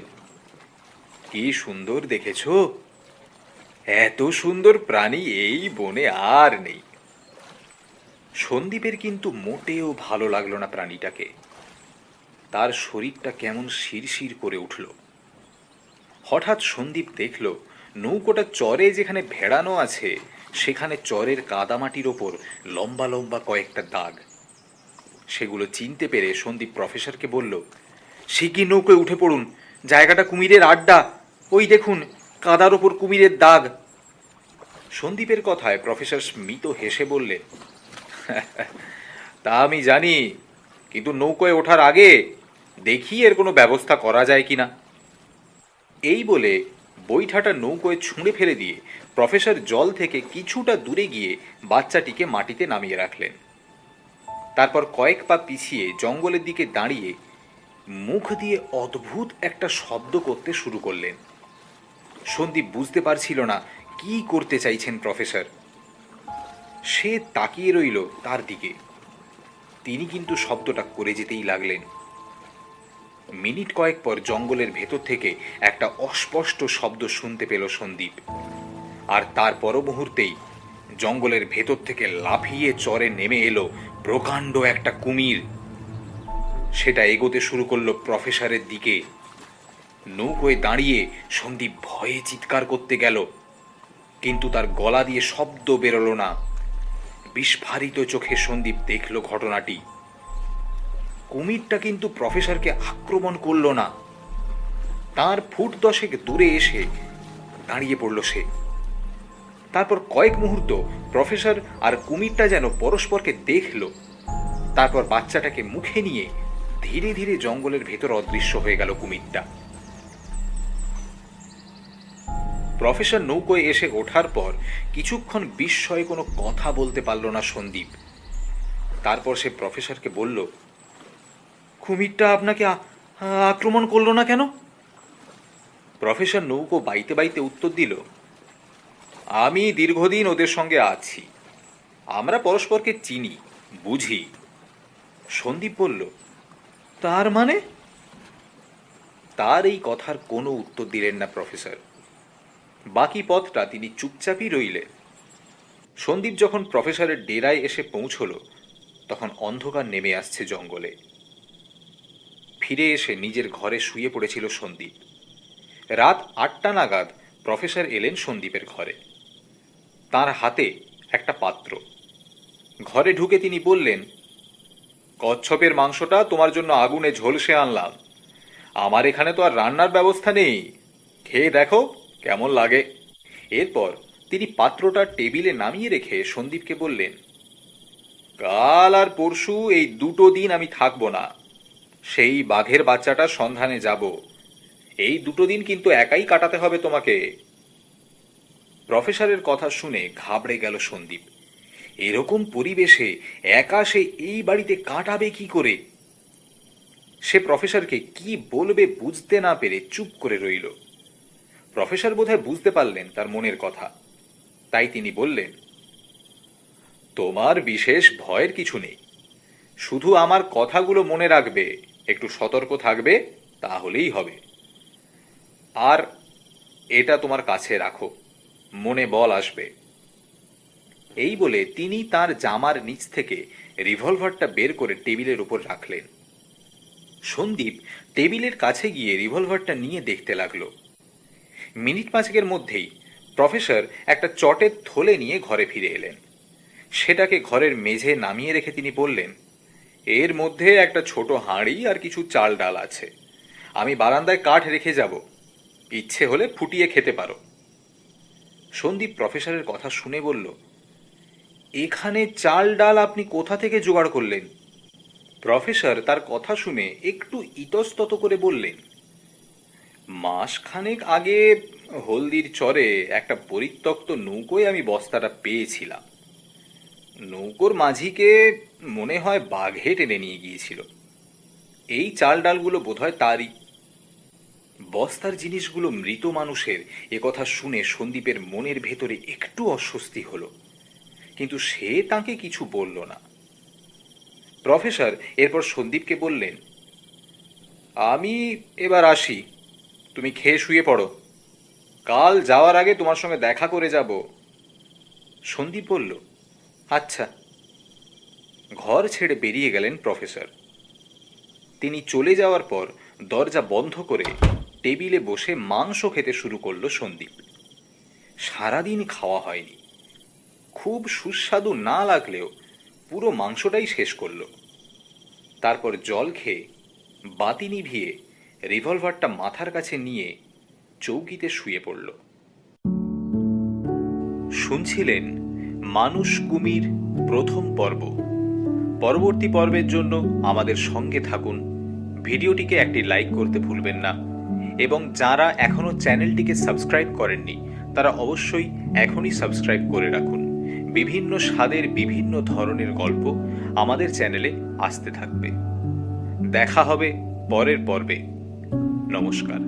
কি সুন্দর দেখেছ? এত সুন্দর প্রাণী এই বনে আর নেই। সন্দীপের কিন্তু মোটেও ভালো লাগলো না প্রাণীটাকে। তার শরীরটা কেমন শিরশির করে উঠল। হঠাৎ সন্দীপ দেখল নৌকোটা চরে যেখানে ভেড়ানো আছে সেখানে চরের কাদামাটির ওপর লম্বা লম্বা কয়েকটা দাগ। সেগুলো চিনতে পেরে সন্দীপ প্রফেসরকে বলল, শিগগির নৌকোয় উঠে পড়ুন, জায়গাটা কুমিরের আড্ডা। ওই দেখুন, কাদার ওপর কুমিরের দাগ। সন্দীপের কথায় প্রফেসর স্মিত হেসে বললেন, তা আমি জানি, কিন্তু নৌকোয় ওঠার আগে দেখি এর কোনো ব্যবস্থা করা যায় কিনা। এই বলে বৈঠাটা নৌকোয় ছুঁড়ে ফেলে দিয়ে প্রফেসর জল থেকে কিছুটা দূরে গিয়ে বাচ্চাটিকে মাটিতে নামিয়ে রাখলেন। তারপর কয়েক পা পিছিয়ে জঙ্গলের দিকে দাঁড়িয়ে মুখ দিয়ে অদ্ভুত একটা শব্দ করতে শুরু করলেন। সন্দীপ বুঝতে পারছিল না কি করতে চাইছেন প্রফেসর। সে তাকিয়ে রইল তার দিকে। তিনি কিন্তু শব্দটা করে যেতেই লাগলেন। মিনিট কয়েক পর জঙ্গলের ভেতর থেকে একটা অস্পষ্ট শব্দ শুনতে পেল সন্দীপ। আর তার পর মুহূর্তেই জঙ্গলের ভেতর থেকে লাফিয়ে চরে নেমে এলো প্রকাণ্ড একটা কুমির। সেটা এগোতে শুরু করলো প্রফেসরের দিকে। নৌকোয় দাঁড়িয়ে সন্দীপ ভয়ে চিৎকার করতে গেল, কিন্তু তার গলা দিয়ে শব্দ বেরোলো না। বিস্ফারিত চোখে সন্দীপ দেখল ঘটনাটি। কুমিরটা কিন্তু প্রফেসরকে আক্রমণ করলো না। তার ফুট 10 দূরে এসে দাঁড়িয়ে পড়ল সে। তারপর কয়েক মুহূর্ত প্রফেসর আর কুমিরটা যেন পরস্পরকে দেখল। তারপর বাচ্চাটাকে মুখে নিয়ে ধীরে ধীরে জঙ্গলের ভেতর অদৃশ্য হয়ে গেল কুমিরটা। প্রফেসর নৌকোয় এসে ওঠার পর কিছুক্ষণ বিস্ময়ে কোনো কথা বলতে পারল না সন্দীপ। তারপর সে প্রফেসরকে বলল, কুমিরটা আপনাকে আক্রমণ করলো না কেন? প্রফেসর নৌকো বাইতে বাইতে উত্তর দিল, আমি দীর্ঘদিন ওদের সঙ্গে আছি, আমরা পরস্পরকে চিনি, বুঝি। সন্দীপ বলল, তার মানে? তার এই কথার কোনো উত্তর দিলেন না প্রফেসর। বাকি পথটা তিনি চুপচাপই রইলেন। সন্দীপ যখন প্রফেসরের ডেরায় এসে পৌঁছল, তখন অন্ধকার নেমে আসছে জঙ্গলে। ফিরে এসে নিজের ঘরে শুয়ে পড়েছিল সন্দীপ। রাত 8টা নাগাদ প্রফেসর এলেন সন্দীপের ঘরে। তার হাতে একটা পাত্র। ঘরে ঢুকে তিনি বললেন, কচ্ছপের মাংসটা তোমার জন্য আগুনে ঝলসে আনলাম। আমার এখানে তো আর রান্নার ব্যবস্থা নেই, খেয়ে দেখো কেমন লাগে। এরপর তিনি পাত্রটা টেবিলে নামিয়ে রেখে সন্দীপকে বললেন, কাল আর পরশু এই 2 দিন আমি থাকবো না, সেই বাঘের বাচ্চাটার সন্ধানে যাব। এই 2 দিন কিন্তু একাই কাটাতে হবে তোমাকে। প্রফেসরের কথা শুনে ঘাবড়ে গেল সন্দীপ। এরকম পরিবেশে একা সে এই বাড়িতে কাটাবে কি করে? সে প্রফেসরকে কি বলবে বুঝতে না পেরে চুপ করে রইল। প্রফেসর বোধহয় বুঝতে পারলেন তার মনের কথা, তাই তিনি বললেন, তোমার বিশেষ ভয়ের কিছু নেই, শুধু আমার কথাগুলো মনে রাখবে, একটু সতর্ক থাকবে, তাহলেই হবে। আর এটা তোমার কাছে রাখো, মনে বল আসবে। এই বলে তিনি তার জামার নিচ থেকে রিভলভারটা বের করে টেবিলের উপর রাখলেন। সন্দীপ টেবিলের কাছে গিয়ে রিভলভারটা নিয়ে দেখতে লাগলো। মিনিট 5 মধ্যেই প্রফেসর একটা চটের থলে নিয়ে ঘরে ফিরে এলেন। সেটাকে ঘরের মেঝে নামিয়ে রেখে তিনি বললেন, এর মধ্যে একটা ছোট হাঁড়ি আর কিছু চাল ডাল আছে, আমি বারান্দায় কাঠ রেখে যাব, ইচ্ছে হলে ফুটিয়ে খেতে পারো। সন্দীপ প্রফেসরের কথা শুনে বলল, এখানে চাল ডাল আপনি কোথা থেকে জোগাড় করলেন? প্রফেসর তার কথা শুনে একটু ইতস্তত করে বললেন, মাসখানেক আগে হলদির চরে একটা পরিত্যক্ত নৌকোয় আমি বস্তাটা পেয়েছিলাম। নৌকোর মাঝিকে মনে হয় বাঘে টেনে নিয়ে গিয়েছিল। এই চাল ডালগুলো বোধহয় তারই। বস্তার জিনিসগুলো মৃত মানুষের, একথা শুনে সন্দীপের মনের ভেতরে একটু অস্বস্তি হলো, কিন্তু সে তাকে কিছু বলল না। প্রফেসর এরপর সন্দীপকে বললেন, আমি এবার আসি, তুমি খেয়ে শুয়ে পড়ো, কাল যাওয়ার আগে তোমার সঙ্গে দেখা করে যাব। সন্দীপ বলল, আচ্ছা। ঘর ছেড়ে বেরিয়ে গেলেন প্রফেসর। তিনি চলে যাওয়ার পর দরজা বন্ধ করে টেবিলে বসে মাংস খেতে শুরু করলো সন্দীপ। সারাদিন খাওয়া হয়নি, খুব সুস্বাদু না লাগলেও পুরো মাংসটাই শেষ করলো। তারপর জল খেয়ে বাতি নিভিয়ে রিভলভারটা মাথার কাছে নিয়ে চৌকিতে শুয়ে পড়ল। শুনছিলেন মানুষ কুমির প্রথম পর্ব। পরবর্তী পর্বের জন্য আমাদের সঙ্গে থাকুন। ভিডিওটিকে একটি লাইক করতে ভুলবেন না, এবং যারা এখনো চ্যানেলটিকে সাবস্ক্রাইব করেননি তারা অবশ্যই এখনই সাবস্ক্রাইব করে রাখুন। বিভিন্ন স্বাদের বিভিন্ন ধরনের গল্প আমাদের চ্যানেলে আসতে থাকবে। দেখা হবে পরের পর্বে। নমস্কার।